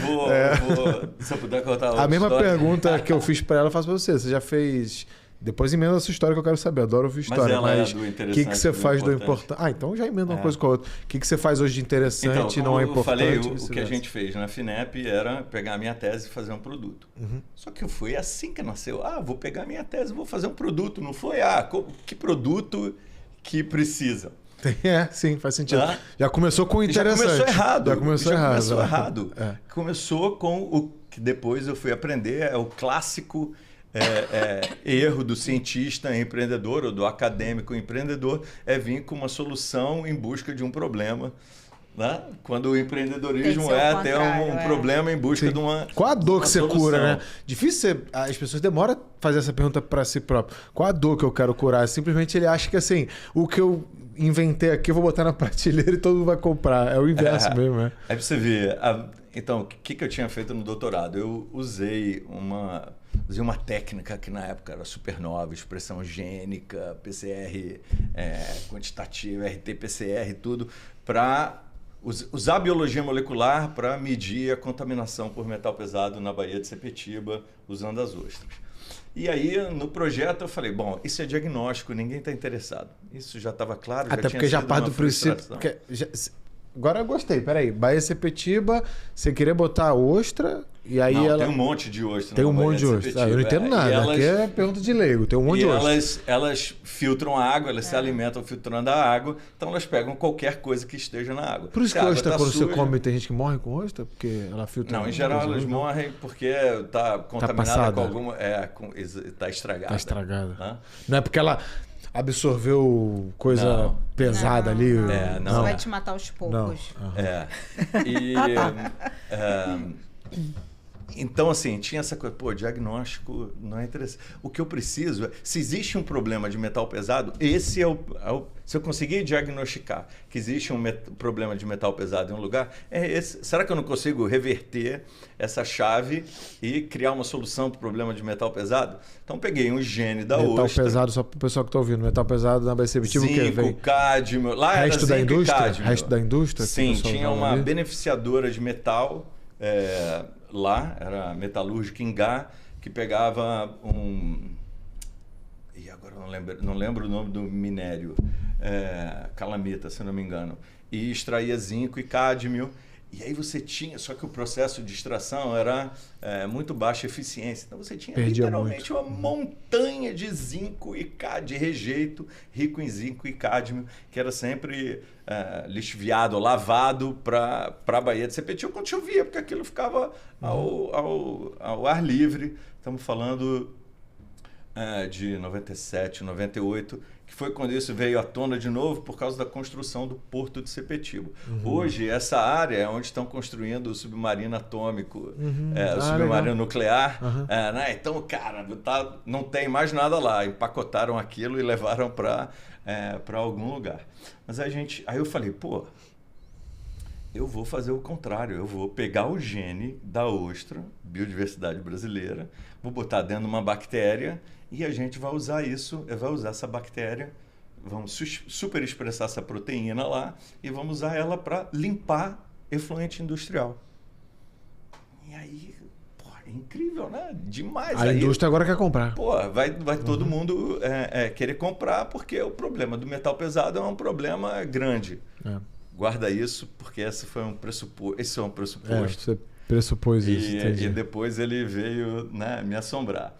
se eu puder contar a mesma pergunta que eu fiz para ela, eu faço para você. Você já fez... Depois emenda a sua história que eu quero saber. Adoro ouvir história. Mas o que você faz do importante? Então já emenda uma coisa com a outra. O que você faz hoje de interessante e não é importante? Eu falei, o que a gente fez na FINEP era pegar a minha tese e fazer um produto. Só que foi assim que nasceu. Vou pegar a minha tese e vou fazer um produto. Não foi, que produto que precisa. Sim, faz sentido. Já começou com interessante. Já começou errado. Já começou errado. Começou com o que depois eu fui aprender, é o clássico erro do cientista empreendedor ou do acadêmico empreendedor, é vir com uma solução em busca de um problema. Né? Quando o empreendedorismo ter um problema em busca de uma Qual a dor que você solução. cura, né? Difícil as pessoas demoram a fazer essa pergunta para si próprio. Qual a dor que eu quero curar? Simplesmente ele acha que assim, o que eu inventei aqui eu vou botar na prateleira e todo mundo vai comprar. É o inverso mesmo, né? Aí pra você ver. Então, o que eu tinha feito no doutorado? Eu usei uma técnica que na época era super nova, expressão gênica, PCR quantitativa, RT-PCR e tudo, para usar a biologia molecular para medir a contaminação por metal pesado na Baía de Sepetiba, usando as ostras. E aí, no projeto, eu falei, bom, isso é diagnóstico, ninguém está interessado. Isso já estava claro, até porque já parte do princípio... Agora eu gostei, peraí. Baía de Sepetiba, você queria botar ostra e aí tem um monte de ostra. Tem um monte de ostra. Eu não entendo nada, aqui é pergunta de leigo, tem um monte de ostra. Elas filtram a água, elas se alimentam filtrando a água, então elas pegam qualquer coisa que esteja na água. Por isso que a ostra, quando você come, tem gente que morre com ostra? Porque ela filtra... Não, em geral elas morrem porque está contaminada com alguma... Está estragada. Está estragada. Não é porque ela... absorveu coisa pesada ali. Não. Isso vai te matar aos poucos. Então, assim, tinha essa coisa, diagnóstico não é interessante. O que eu preciso se existe um problema de metal pesado, esse se eu conseguir diagnosticar que existe um problema de metal pesado em um lugar, será que eu não consigo reverter essa chave e criar uma solução para o problema de metal pesado? Então, peguei um gene da ostra. Metal pesado, só para o pessoal que está ouvindo, metal pesado na BC Sepetiba, o que zinco, cádmio, lá era resto da indústria? Cádmio. Resto da indústria? Sim, tinha uma beneficiadora de metal lá, era metalúrgica em Gá, que pegava e agora eu não lembro o nome do minério, calamita, se não me engano, e extraía zinco e cádmio. E aí você tinha, só que o processo de extração era muito baixa eficiência. Então você tinha literalmente uma montanha de zinco e de rejeito rico em zinco e cádmio, que era sempre lixiviado, lavado para a baía de Sepetil quando chovia, porque aquilo ficava ao ar livre. Estamos falando de 97, 98, que foi quando isso veio à tona de novo por causa da construção do Porto de Sepetiba. Hoje, essa área é onde estão construindo o submarino atômico, o submarino nuclear. Né? Então, cara, não tem mais nada lá. Empacotaram aquilo e levaram para algum lugar. Mas aí eu falei, pô, eu vou fazer o contrário. Eu vou pegar o gene da ostra, biodiversidade brasileira, vou botar dentro de uma bactéria e a gente vai usar essa bactéria, vamos super expressar essa proteína lá e vamos usar ela para limpar efluente industrial. E aí, pô, é incrível, né? Demais. A indústria agora quer comprar. Pô, vai todo mundo querer comprar, porque o problema do metal pesado é um problema grande. Guarda isso, porque esse é um pressuposto. Você pressupôs isso. E depois ele veio, né, me assombrar.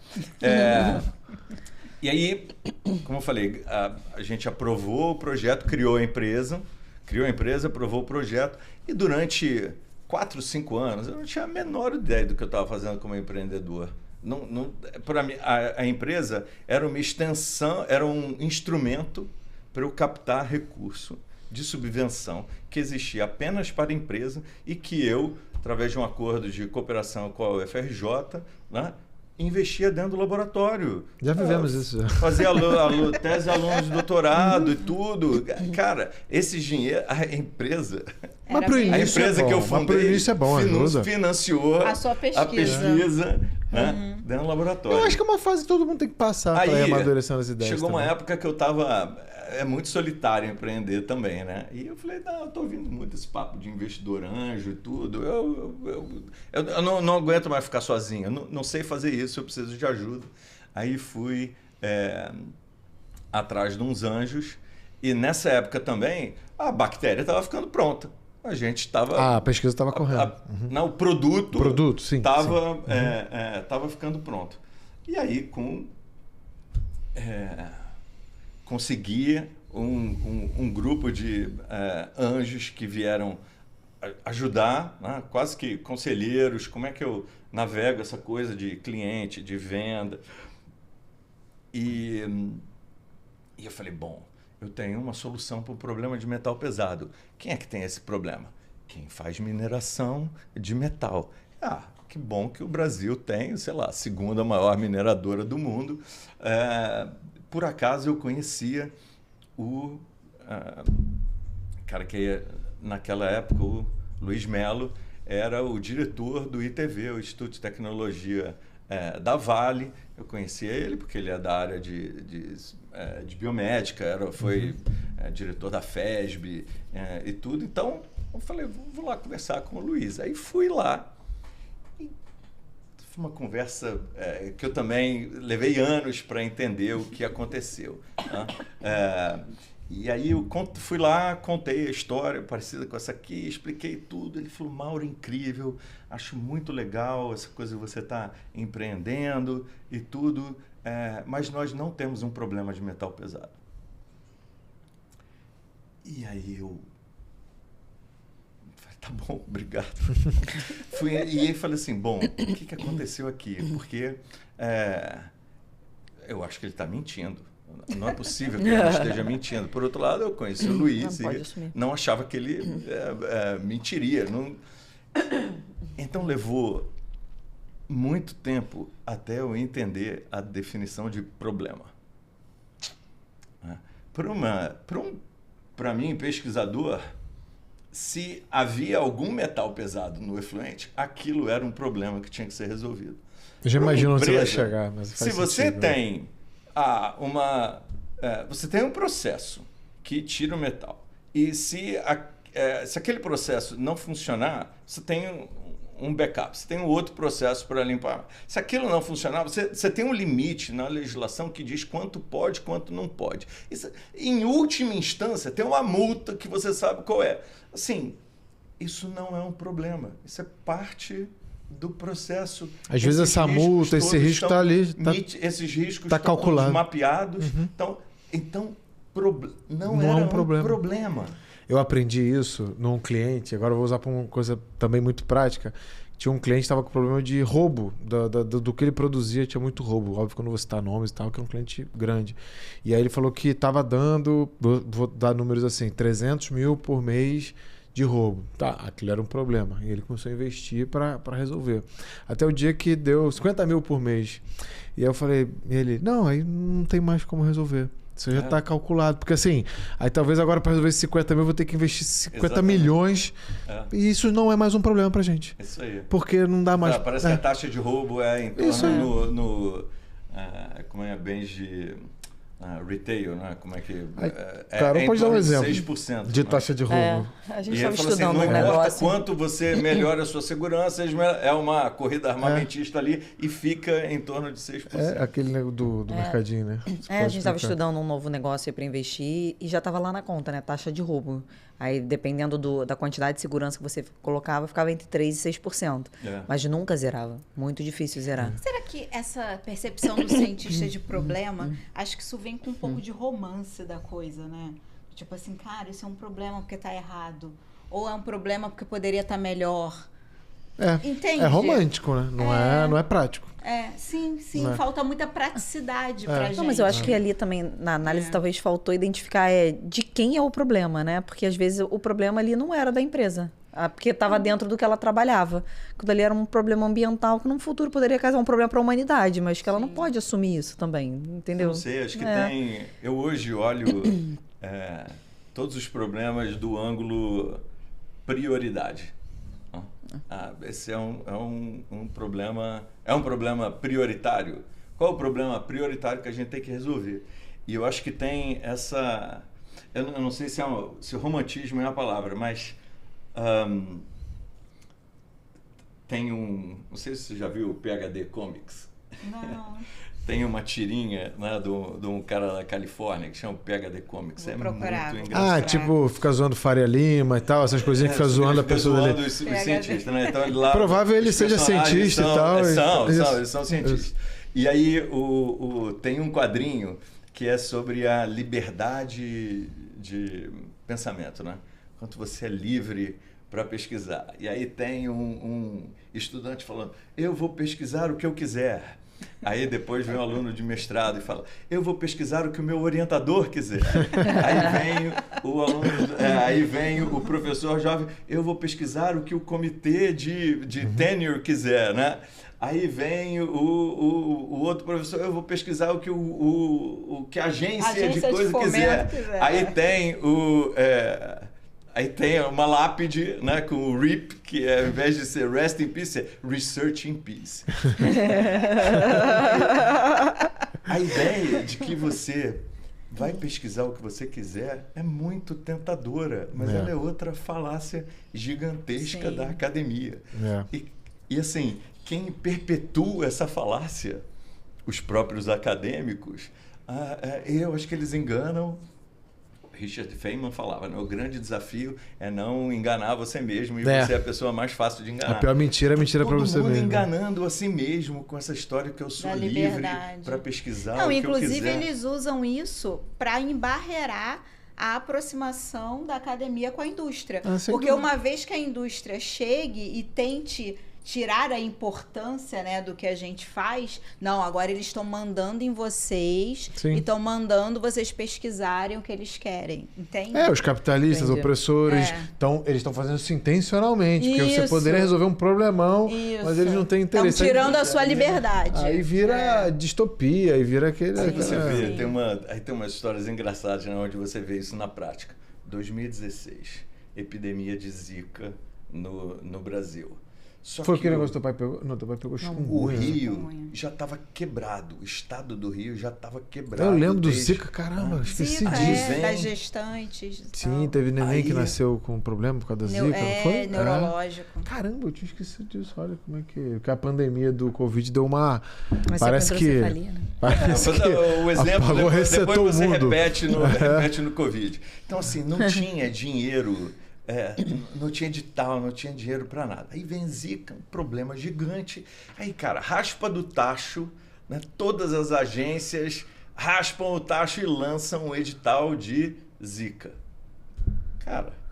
E aí, como eu falei, a gente aprovou o projeto, criou a empresa, aprovou o projeto, e durante 4, 5 anos eu não tinha a menor ideia do que eu estava fazendo como empreendedor. Para mim, a empresa era uma extensão, era um instrumento para eu captar recurso de subvenção que existia apenas para a empresa e que eu, através de um acordo de cooperação com a UFRJ, né, investia dentro do laboratório. Já vivemos isso. Fazia tese de alunos de doutorado e tudo. Cara, esse dinheiro, a empresa que eu fundei financiou a sua pesquisa né, dentro do laboratório. Eu acho que é uma fase que todo mundo tem que passar para ir amadurecendo as ideias. Chegou também. uma época que eu estava... É muito solitário empreender também, né? E eu falei, não, eu estou ouvindo muito esse papo de investidor anjo e tudo. Eu não aguento mais ficar sozinho. Eu não sei fazer isso, eu preciso de ajuda. Aí fui atrás de uns anjos. E nessa época também, a bactéria estava ficando pronta. A gente estava... a pesquisa estava correndo. Não, o produto estava ficando pronto. E aí, consegui um grupo de anjos que vieram ajudar, né? Quase que conselheiros, como é que eu navego essa coisa de cliente, de venda. E eu falei, bom, eu tenho uma solução para o problema de metal pesado. Quem é que tem esse problema? Quem faz mineração de metal. Que bom que o Brasil tem, sei lá, a segunda maior mineradora do mundo. Por acaso eu conhecia o cara que naquela época, o Luiz Melo, era o diretor do ITV, o Instituto de Tecnologia da Vale. Eu conhecia ele porque ele é da área de biomédica, foi diretor da FESB e tudo. Então eu falei, vou lá conversar com o Luiz. Aí fui lá. Foi uma conversa que eu também levei anos para entender o que aconteceu. Né? E aí eu fui lá, contei a história parecida com essa aqui, expliquei tudo. Ele falou, Mauro, incrível, acho muito legal essa coisa que você está empreendendo e tudo, mas nós não temos um problema de metal pesado. E aí eu... Tá bom, obrigado. E aí falei assim, bom, o que aconteceu aqui? Porque eu acho que ele está mentindo. Não é possível que ele esteja mentindo. Por outro lado, eu conheci o Luiz e não achava que ele mentiria. Então levou muito tempo até eu entender a definição de problema. Para mim, pesquisador, se havia algum metal pesado no efluente, aquilo era um problema que tinha que ser resolvido. Eu já imagino onde você vai chegar. Mas se você tem você tem um processo que tira o metal, e se aquele processo não funcionar, você tem um backup, você tem um outro processo para limpar. Se aquilo não funcionar, você tem um limite na legislação que diz quanto pode, quanto não pode. Isso, em última instância, tem uma multa que você sabe qual é. Assim, isso não é um problema. Isso é parte do processo. Às vezes essa multa, esse risco está ali. Esses riscos tá estão calculado, mapeados. Então não é era um problema. Eu aprendi isso num cliente, agora eu vou usar para uma coisa também muito prática. Tinha um cliente que estava com problema de roubo, do que ele produzia, tinha muito roubo. Óbvio que eu não vou citar nomes e tal, que é um cliente grande. E aí ele falou que estava dando, vou dar números assim, 300 mil por mês de roubo. Tá, aquilo era um problema. E ele começou a investir para resolver. Até o dia que deu 50 mil por mês. E aí eu falei, ele, não, aí não tem mais como resolver. Isso já está calculado. Porque assim, aí talvez agora para resolver esses 50 mil eu vou ter que investir 50 milhões. E isso não é mais um problema pra gente. Isso aí. Porque não dá mais... Parece que a taxa de roubo é em torno como é, bens de retail, né? Como é que... Cara, pode dar um exemplo 6%, de taxa de roubo. A gente E estava ele falou assim, estudando não um importa negócio. quanto você melhora a sua segurança, é uma corrida armamentista ali e fica em torno de 6%. É aquele do mercadinho, né? A gente estava estudando um novo negócio para investir e já estava lá na conta, né? Taxa de roubo. Aí, dependendo da quantidade de segurança que você colocava, ficava entre 3% e 6%. Mas nunca zerava. Muito difícil zerar. Será que essa percepção do cientista de problema, acho que isso vem com um pouco de romance da coisa, né? Tipo assim, cara, isso é um problema porque tá errado. Ou é um problema porque poderia estar melhor. Entende? É romântico, né? Não é prático. Sim. Falta muita praticidade pra gente. Não, mas eu acho que ali também, na análise, talvez faltou identificar de quem é o problema, né? Porque às vezes o problema ali não era da empresa. Porque estava dentro do que ela trabalhava. Aquilo ali era um problema ambiental que no futuro poderia causar um problema para a humanidade, mas que ela não pode assumir isso também, entendeu? Não sei, acho que tem... Eu hoje olho todos os problemas do ângulo prioridade. Esse é um problema prioritário. Qual é o problema prioritário que a gente tem que resolver? E eu acho que tem essa... Eu não sei se romantismo é a palavra, mas tem não sei se você já viu o PhD Comics. Não. Tem uma tirinha, né, de um cara da Califórnia que chama PhD Comics. Vou procurar. Muito engraçado. Tipo, fica zoando Faria Lima e tal, essas coisinhas que fica zoando a pessoa zoando dele. os cientistas, né? Então, lá, provável ele seja cientista e tal. Eles são cientistas. E aí tem um quadrinho que é sobre a liberdade de pensamento, né? Quanto você é livre para pesquisar. E aí tem um estudante falando, eu vou pesquisar o que eu quiser. Aí depois vem um aluno de mestrado e fala, eu vou pesquisar o que o meu orientador quiser. Aí vem o professor jovem, eu vou pesquisar o que o comitê de tenure quiser, né? Aí vem o outro professor, eu vou pesquisar o que a agência de coisa quiser. Aí tem uma lápide, né, com o RIP, que ao invés de ser Rest in Peace, é Research in Peace. A ideia de que você vai pesquisar o que você quiser é muito tentadora, mas ela é outra falácia gigantesca da academia. E assim, quem perpetua essa falácia, os próprios acadêmicos, eu acho que eles enganam. Richard Feynman falava, né? O grande desafio é não enganar você mesmo e você é a pessoa mais fácil de enganar. A pior mentira é mentira para você mesmo. Todo mundo enganando a si mesmo com essa história que eu sou livre para pesquisar o que eu quiser. Inclusive eles usam isso para embarrear a aproximação da academia com a indústria. Porque uma vez que a indústria chegue e tente tirar a importância, né, do que a gente faz, não, agora eles estão mandando em vocês e estão mandando vocês pesquisarem o que eles querem, entende? Os capitalistas, opressores, eles estão fazendo isso intencionalmente, porque você poderia resolver um problemão, mas eles não têm interesse. Estão tirando a sua liberdade. Aí vira distopia, aí vira aquele... Você vê, tem umas histórias engraçadas, né, onde você vê isso na prática. 2016, epidemia de Zika no Brasil. Só Foi que aquele negócio que teu pai pegou? Não, teu pai pegou o chikungunya. Rio já estava quebrado. O estado do Rio já estava quebrado. Eu lembro do desde- Zika, caramba, esqueci Zika, disso. Vem. das gestantes. e Sim, tal. teve neném que Aí- nasceu com problema por causa da Zika, não foi? Neurológico. Caramba, eu tinha esquecido disso. Olha como é que a pandemia do Covid deu uma... Mas Parece é que... hidrocefalia, né? Parece que O exemplo, apagou, resetou depois você o mundo. repete no Covid. Então, assim, não tinha dinheiro, não tinha edital, não tinha dinheiro para nada. Aí vem Zika, um problema gigante. Aí, cara, raspa do tacho, né? Todas as agências raspam o tacho e lançam um edital de Zika. Cara,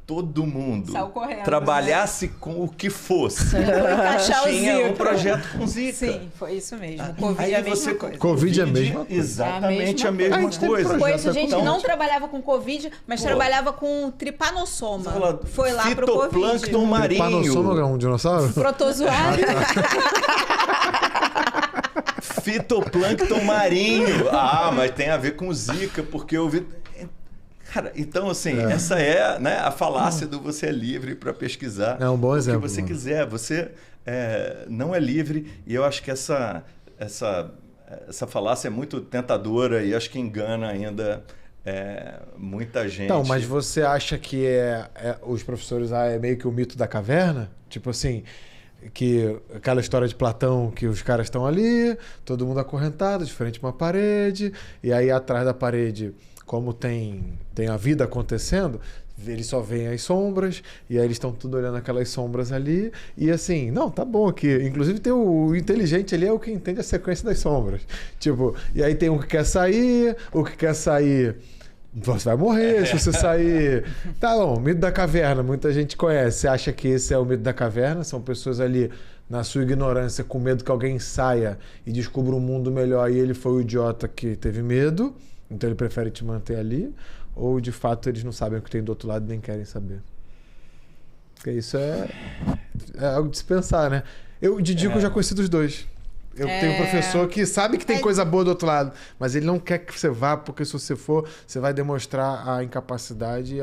todo mundo Saiu correndo, trabalhasse com o que fosse. Pra encaixar o Tinha um Zika. projeto com Zika. Sim, foi isso mesmo. Covid Aí é a mesma você- coisa. Covid é a mesma coisa. Exatamente a A mesma gente teve coisa. projeto Conheço gente que Então, não trabalhava com Covid, mas Pô. trabalhava com tripanossoma. Fala, Foi lá pro fitoplâncton Covid. marinho. Panossono é um dinossauro? Protozoário. Fitoplâncton marinho. Ah, mas tem a ver com Zika, porque eu vi... Cara, então assim, essa é, né, a falácia do você é livre para pesquisar É um bom o exemplo, que você mano. quiser. Você não é livre, e eu acho que essa falácia é muito tentadora e acho que engana ainda muita gente. Então, mas você acha que os professores é meio que o mito da caverna? Tipo assim, que aquela história de Platão que os caras estão ali, todo mundo acorrentado, de frente a uma parede, e aí atrás da parede, como tem a vida acontecendo, eles só veem as sombras, e aí eles estão tudo olhando aquelas sombras ali, e assim, não, tá bom aqui. Inclusive tem o inteligente ali, é o que entende a sequência das sombras. Tipo, e aí tem o que quer sair, você vai morrer se você sair. Tá bom, mito da caverna, muita gente conhece. Você acha que esse é o mito da caverna? São pessoas ali, na sua ignorância, com medo que alguém saia e descubra um mundo melhor, e ele foi o idiota que teve medo, então ele prefere te manter ali? Ou de fato eles não sabem o que tem do outro lado e nem querem saber? Porque isso é algo de se pensar, né? Eu, de dica, eu já conheci dos dois. Eu tenho um professor que sabe que tem coisa boa do outro lado, mas ele não quer que você vá, porque se você for, você vai demonstrar a incapacidade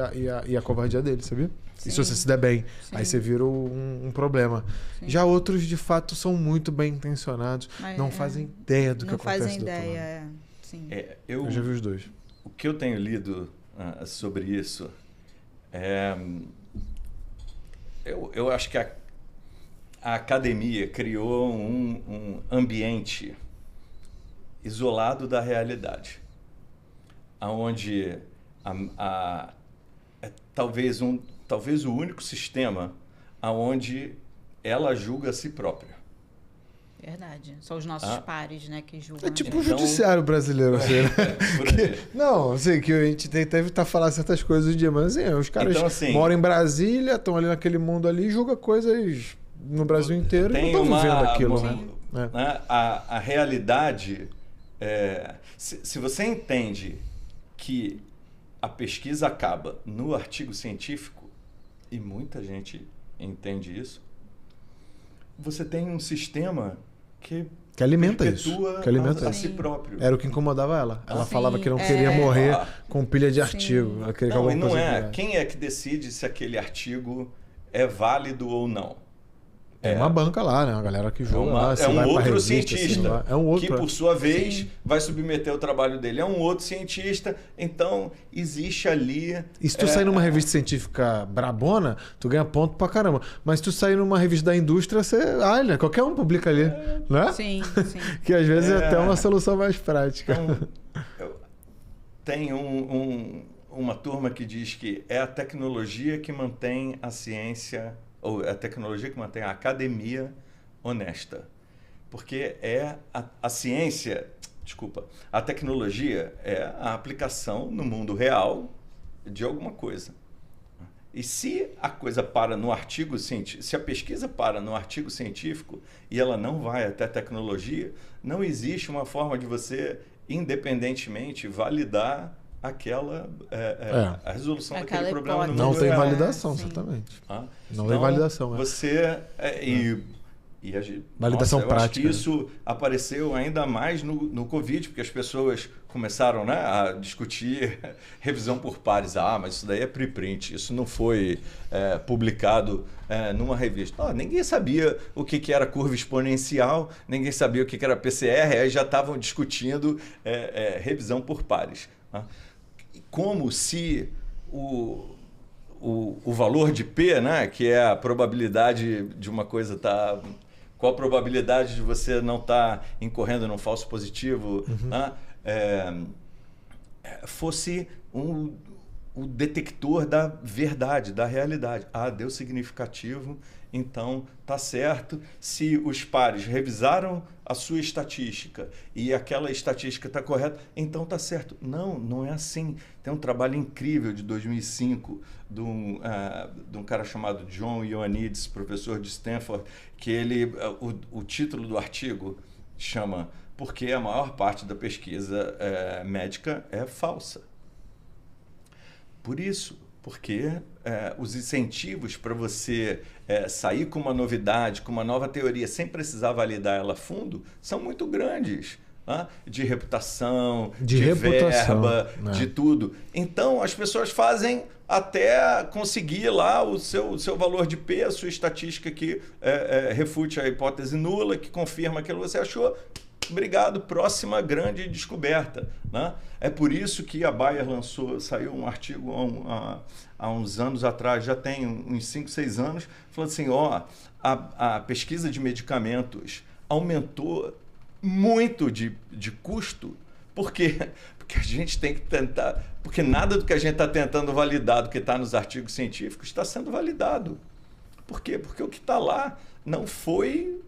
e a covardia dele, sabia? E se você se der bem, aí você vira um problema. Sim. Já outros, de fato, são muito bem intencionados, Mas, não fazem ideia do que Não acontece fazem do outro ideia, lado. Sim. Eu já vi os dois. O que eu tenho lido sobre isso eu acho que a academia criou um ambiente isolado da realidade, onde talvez o único sistema onde ela julga a si própria. Verdade. São os nossos pares, né, que julgam. É tipo a o gente. judiciário brasileiro, assim, né? Por aí. Não, assim, que a gente deve estar falando certas coisas um dia, mas assim, os caras Então, assim, moram em Brasília, estão ali naquele mundo ali, julgam coisas no Brasil inteiro e Tem não estão vivendo aquilo, uma- né? né, a realidade, se você entende que a pesquisa acaba no artigo científico, e muita gente entende isso, você tem um sistema que alimenta isso. perpetua Que alimenta a isso. si próprio. Era o que incomodava ela. Ela Sim, falava que não queria morrer Ah. com pilha de artigo. Ela queria que Não, alguma e não coisa é. virasse. Quem é que decide se aquele artigo é válido ou não? É uma banca lá, né? Uma galera que joga lá. É um vai pra outro revista, cientista assim, é um outro. que, por sua vez, vai submeter o trabalho dele a um outro cientista. Então, existe ali... E se tu sair numa revista científica brabona, tu ganha ponto pra caramba. Mas se tu sair numa revista da indústria, você... né? Qualquer um publica ali, né? Sim, sim. Que às vezes é até uma solução mais prática. Então, tem uma turma que diz que é a tecnologia que mantém a ciência, ou é a tecnologia que mantém a academia honesta. Porque a ciência, a tecnologia é a aplicação no mundo real de alguma coisa. E se a coisa para no artigo científico, se a pesquisa para no artigo científico e ela não vai até a tecnologia, não existe uma forma de você, independentemente, validar a resolução Aquela daquele problema no hipótese. Não mundo tem real. validação, Sim. exatamente. Ah, Não tem validação, é. Você Validação eu prática. acho que isso apareceu ainda mais no Covid, porque as pessoas começaram, né, a discutir revisão por pares. Mas isso daí é preprint, isso não foi publicado numa revista. Ninguém sabia o que era curva exponencial, ninguém sabia o que era PCR, aí já estavam discutindo revisão por pares. Como se o valor de P, né, que é a probabilidade de uma coisa estar... Qual a probabilidade de você não estar incorrendo num falso positivo, né, fosse o detector da verdade, da realidade. Deu significativo, então tá certo. Se os pares revisaram a sua estatística e aquela estatística está correta, então tá certo. Não é assim. Tem um trabalho incrível de 2005 de um cara chamado John Ioannidis, professor de Stanford, que o título do artigo chama "Por que a maior parte da pesquisa médica é falsa?". Por isso, porque os incentivos para você sair com uma novidade, com uma nova teoria, sem precisar validar ela a fundo, são muito grandes. De reputação, de verba, de tudo. Então, as pessoas fazem até conseguir lá o seu valor de P, a sua estatística que refute a hipótese nula, que confirma aquilo que você achou. Obrigado, próxima grande descoberta. Né? É por isso que a Bayer saiu um artigo há uns anos atrás, já tem uns 5, 6 anos, falando assim, a pesquisa de medicamentos aumentou muito de custo. Por quê? Porque a gente tem que tentar... Porque nada do que a gente está tentando validar, do que está nos artigos científicos, está sendo validado. Por quê? Porque o que está lá não foi...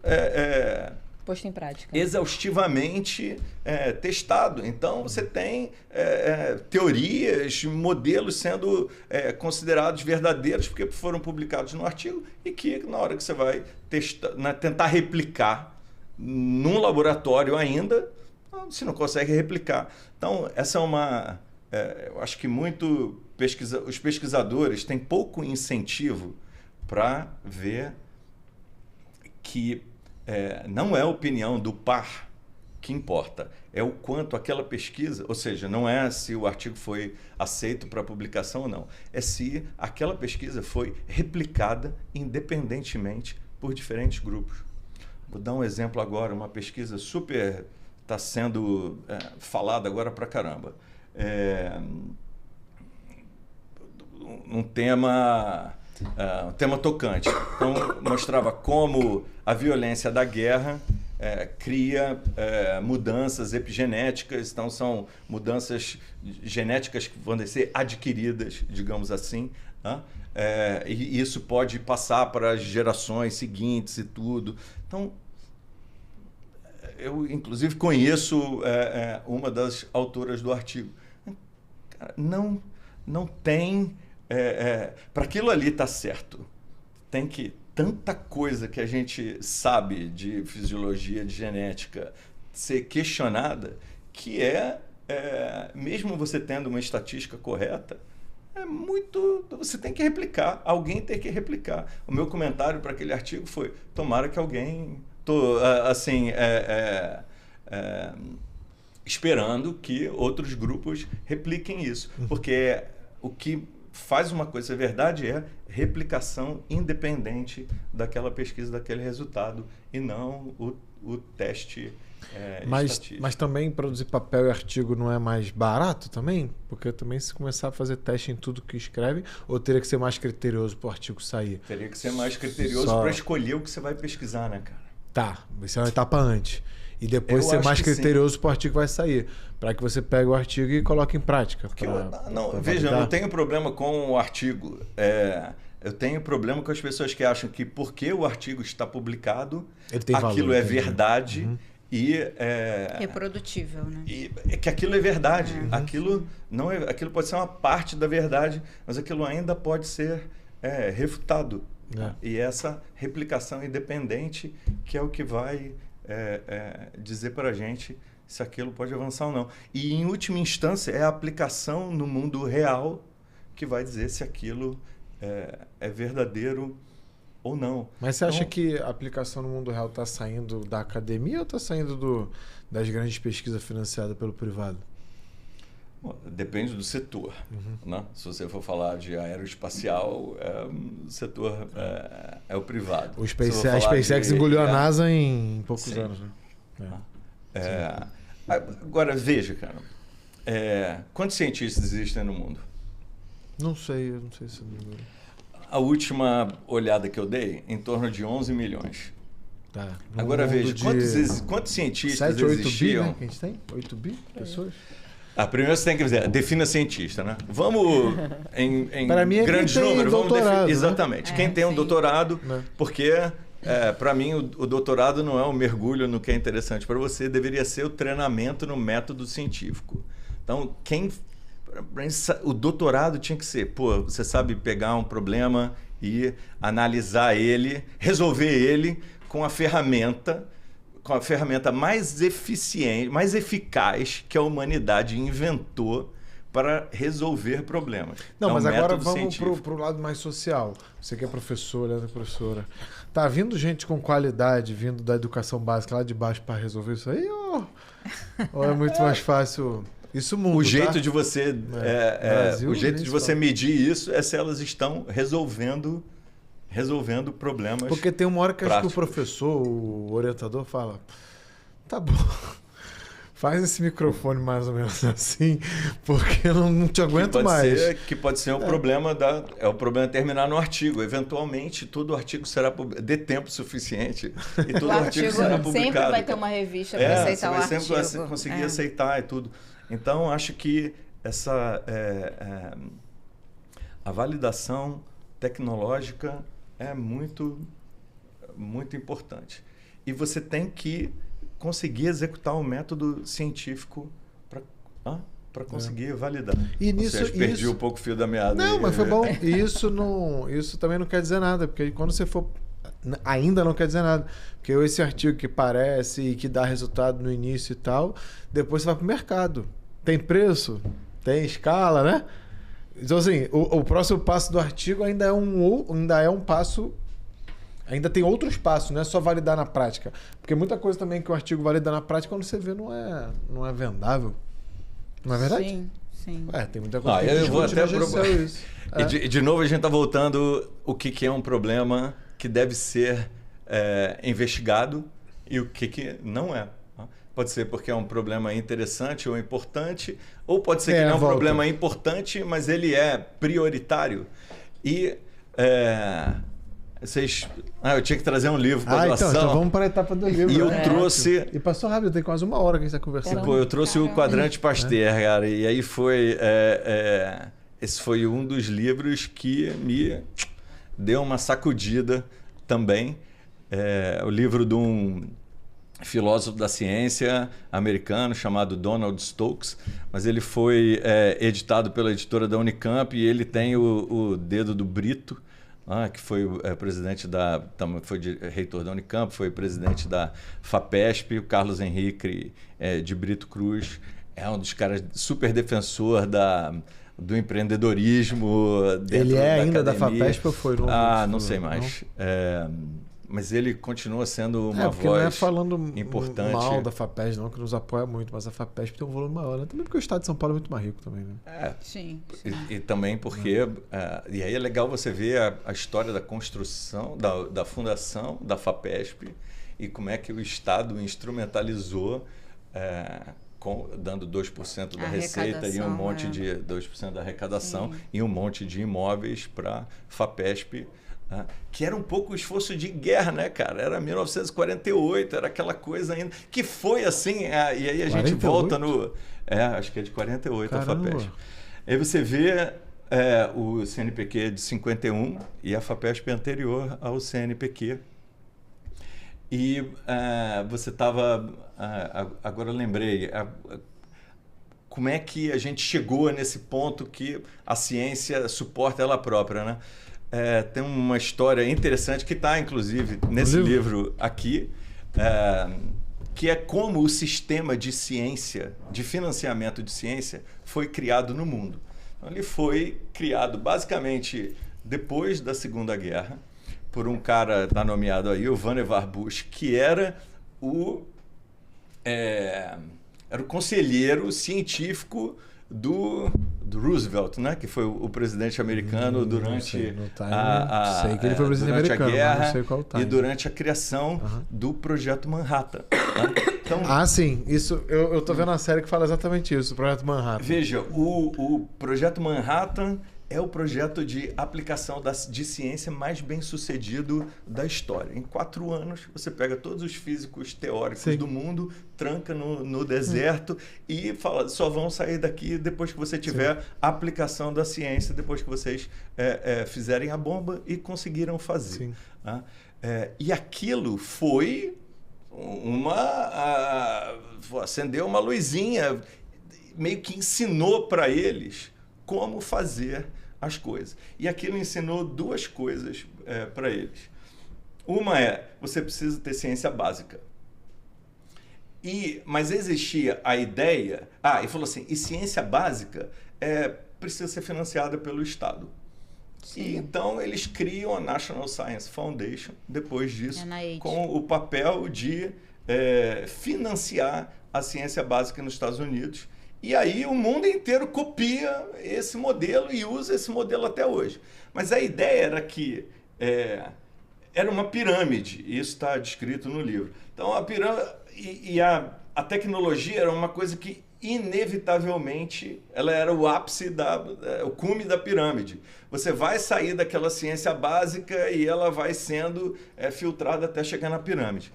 posto em prática. Exaustivamente testado. Então, você tem teorias, modelos sendo considerados verdadeiros porque foram publicados no artigo e que, na hora que você vai tentar replicar num laboratório ainda, você não consegue replicar. Então, essa é uma... eu acho que os pesquisadores têm pouco incentivo para ver que não é a opinião do par que importa, é o quanto aquela pesquisa, ou seja, não é se o artigo foi aceito para publicação ou não, é se aquela pesquisa foi replicada independentemente por diferentes grupos. Vou dar um exemplo agora, uma pesquisa super... está sendo falada agora pra caramba. Um tema tocante. Então, mostrava como a violência da guerra cria mudanças epigenéticas, então são mudanças genéticas que vão ser adquiridas, digamos assim, né? E isso pode passar para as gerações seguintes e tudo. Então, eu inclusive conheço uma das autoras do artigo. Não tem... para aquilo ali estar certo, tem que... Tanta coisa que a gente sabe de fisiologia, de genética, ser questionada, que mesmo você tendo uma estatística correta, você tem que replicar, alguém tem que replicar. O meu comentário para aquele artigo foi, tomara que alguém... esperando que outros grupos repliquem isso, porque o que faz uma coisa, a verdade é replicação independente daquela pesquisa, daquele resultado, e não o teste estatístico. Mas também produzir papel e artigo não é mais barato também? Porque também se começar a fazer teste em tudo que escreve, ou teria que ser mais criterioso para o artigo sair? Teria que ser mais criterioso para escolher o que você vai pesquisar, né, cara? Tá, isso é uma etapa antes. E depois ser mais criterioso para o artigo que vai sair. Para que você pegue o artigo e coloque em prática. Veja, eu não tenho problema com o artigo. Eu tenho problema com as pessoas que acham que porque o artigo está publicado, aquilo é verdade. Uhum. Reprodutível, né? E que aquilo é verdade. Aquilo pode ser uma parte da verdade, mas aquilo ainda pode ser refutado. E essa replicação independente que é o que vai dizer para a gente se aquilo pode avançar ou não. E, em última instância, é a aplicação no mundo real que vai dizer se aquilo é verdadeiro ou não. Mas você acha Então, que a aplicação no mundo real está saindo da academia ou está saindo das grandes pesquisas financiadas pelo privado? bom, depende do setor. Né? Se você for falar de aeroespacial, o setor é o privado. A Se eu for falar SpaceX de- engoliu a NASA em poucos Sim. anos, né? Agora, veja, cara. Quantos cientistas existem no mundo? Não sei, eu não sei se... número. A última olhada que eu dei, em torno de 11 milhões. Tá. No Agora mundo veja, de quantos cientistas 7, 8 bi, existiam? né? Que a gente tem? 8 bi pessoas? Primeiro você tem que dizer, defina cientista, né? Vamos em Para mim é quem grandes tem números. doutorado, né? Exatamente. Quem tem um sim. doutorado, Né? porque para mim o doutorado não é um mergulho no que é interessante para você, deveria ser o treinamento no método científico. Então, o doutorado tinha que ser, você sabe pegar um problema e analisar ele, resolver ele com a ferramenta mais eficiente, mais eficaz que a humanidade inventou para resolver problemas. Não, É um mas agora método vamos científico. pro lado mais social. Você que é professor, Leandro, professora. Tá vindo gente com qualidade, vindo da educação básica lá de baixo para resolver isso aí? Ou é muito mais fácil? Isso muda, O jeito tá? de você, Brasil, o jeito de nem você fala. medir isso é se elas estão resolvendo problemas. Porque tem uma hora que acho que o práticos. professor, o orientador fala, tá bom, faz esse microfone mais ou menos assim, porque eu não te aguento mais. Que pode ser um problema o problema terminar no artigo. Eventualmente, todo artigo será dê tempo suficiente e todo O artigo será publicado. sempre vai ter uma revista para aceitar o você vai artigo. sempre conseguir aceitar e tudo. Então, acho que a validação tecnológica é muito, muito importante. E você tem que conseguir executar o método científico para conseguir validar. E Ou nisso, seja, perdi isso... um pouco o fio da meada. Não, aí. mas foi bom. Isso também não quer dizer nada, porque quando você for... Ainda não quer dizer nada. Porque esse artigo que parece e que dá resultado no início e tal, depois você vai pro mercado. Tem preço, tem escala, né? Então, assim, o próximo passo do artigo ainda é um passo... Ainda tem outros passos, não é só validar na prática. Porque muita coisa também que o artigo valida na prática, quando você vê, não é vendável. Não é verdade? Sim, sim. Tem muita coisa que eu vou discute até na GCL isso. E de novo a gente está voltando o que é um problema que deve ser investigado e o que não é. Pode ser porque é um problema interessante ou importante, ou pode ser que não é um problema importante, mas ele é prioritário. E eu tinha que trazer um livro para doação. Então vamos para a etapa do livro. E eu trouxe... E passou rápido, tem quase 1 hora que a gente está conversando. Eu trouxe o Quadrante Pasteur, cara, e aí foi... esse foi um dos livros que me deu uma sacudida também. O livro de um filósofo da ciência americano chamado Donald Stokes, mas ele foi editado pela editora da Unicamp e ele tem o dedo do Brito, que foi presidente foi reitor da Unicamp, foi presidente da FAPESP, o Carlos Henrique de Brito Cruz, é um dos caras super defensor do empreendedorismo dentro ele é da ainda academia. Da FAPESP ou foi? Não sei mais. Mas ele continua sendo uma porque voz não é falando importante. mal da FAPESP, não, que nos apoia muito, mas a FAPESP tem um volume maior, né? Também porque o estado de São Paulo é muito mais rico também, né? Sim. E também porque... e aí é legal você ver a história da construção, da fundação da FAPESP e como é que o Estado instrumentalizou dando 2% da receita e um monte de 2% da arrecadação. Sim. E um monte de imóveis para FAPESP, que era um pouco o esforço de guerra, né, cara? Era 1948, era aquela coisa ainda que foi assim, e aí a 48? Gente volta no... acho que é de 48. Caramba. A FAPESP. Aí você vê o CNPq de 51 e a FAPESP é anterior ao CNPq. E você estava... agora eu lembrei... como é que a gente chegou nesse ponto que a ciência suporta ela própria, né? Tem uma história interessante que está, inclusive, nesse livro aqui, que é como o sistema de ciência, de financiamento de ciência, foi criado no mundo. Então, ele foi criado basicamente depois da Segunda Guerra por um cara, está nomeado aí, o Vannevar Bush, que era o conselheiro científico do Roosevelt, né? Que foi o presidente americano durante sei que ele foi presidente americano, a guerra, não sei qual time. E durante a criação do Projeto Manhattan. Né? Então, sim. Isso, eu tô vendo uma série que fala exatamente isso, o Projeto Manhattan. Veja, o Projeto Manhattan é o projeto de aplicação de ciência mais bem sucedido da história. Em 4 anos, você pega todos os físicos teóricos do mundo, tranca no deserto e fala, só vão sair daqui depois que você tiver a aplicação da ciência, depois que vocês fizerem a bomba e conseguiram fazer. Tá? E aquilo foi acendeu uma luzinha, meio que ensinou para eles como fazer as coisas. E aquilo ensinou 2 coisas para eles. Uma você precisa ter ciência básica. Mas existia a ideia... e falou assim, e ciência básica precisa ser financiada pelo Estado. E, então, eles criam a National Science Foundation, depois disso, com o papel de financiar a ciência básica nos Estados Unidos. E aí o mundo inteiro copia esse modelo e usa esse modelo até hoje. Mas a ideia era que era uma pirâmide, e isso está descrito no livro. Então a pirâmide a tecnologia era uma coisa que inevitavelmente ela era o ápice, o cume da pirâmide. Você vai sair daquela ciência básica e ela vai sendo filtrada até chegar na pirâmide.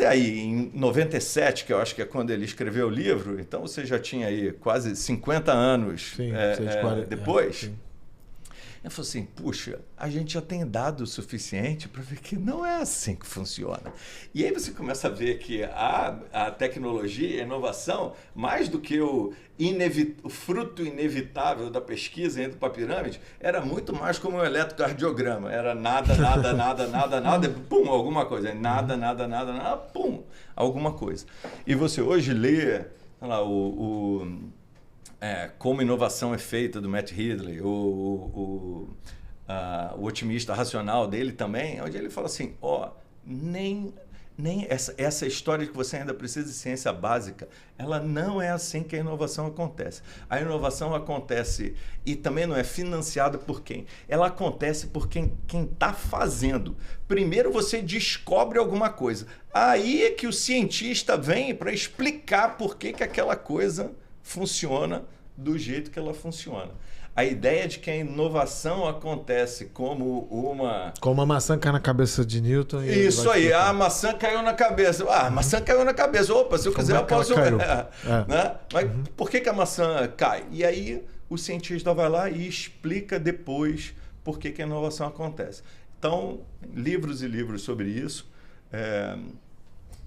Aí, em 97, que eu acho que é quando ele escreveu o livro, então você já tinha aí quase 50 anos depois. Ele falou assim, puxa, a gente já tem dado o suficiente para ver que não é assim que funciona. E aí você começa a ver que a tecnologia e a inovação, mais do que o fruto inevitável da pesquisa indo para a pirâmide, era muito mais como um eletrocardiograma. Era nada, pum, alguma coisa. Nada, pum, alguma coisa. E você hoje lê lá, Como Inovação é Feita, do Matt Ridley, o Otimista Racional dele também, onde ele fala assim, nem essa história de que você ainda precisa de ciência básica, ela não é assim que a inovação acontece. A inovação acontece e também não é financiada por quem? Ela acontece por quem está fazendo. Primeiro você descobre alguma coisa. Aí é que o cientista vem para explicar por que aquela coisa funciona do jeito que ela funciona. A ideia de que a inovação acontece como a maçã cai na cabeça de Newton. Isso aí, a maçã caiu na cabeça. A maçã caiu na cabeça. Opa, se eu quiser eu posso... Né? Mas por que a maçã cai? E aí o cientista vai lá e explica depois por que a inovação acontece. Então, livros e livros sobre isso.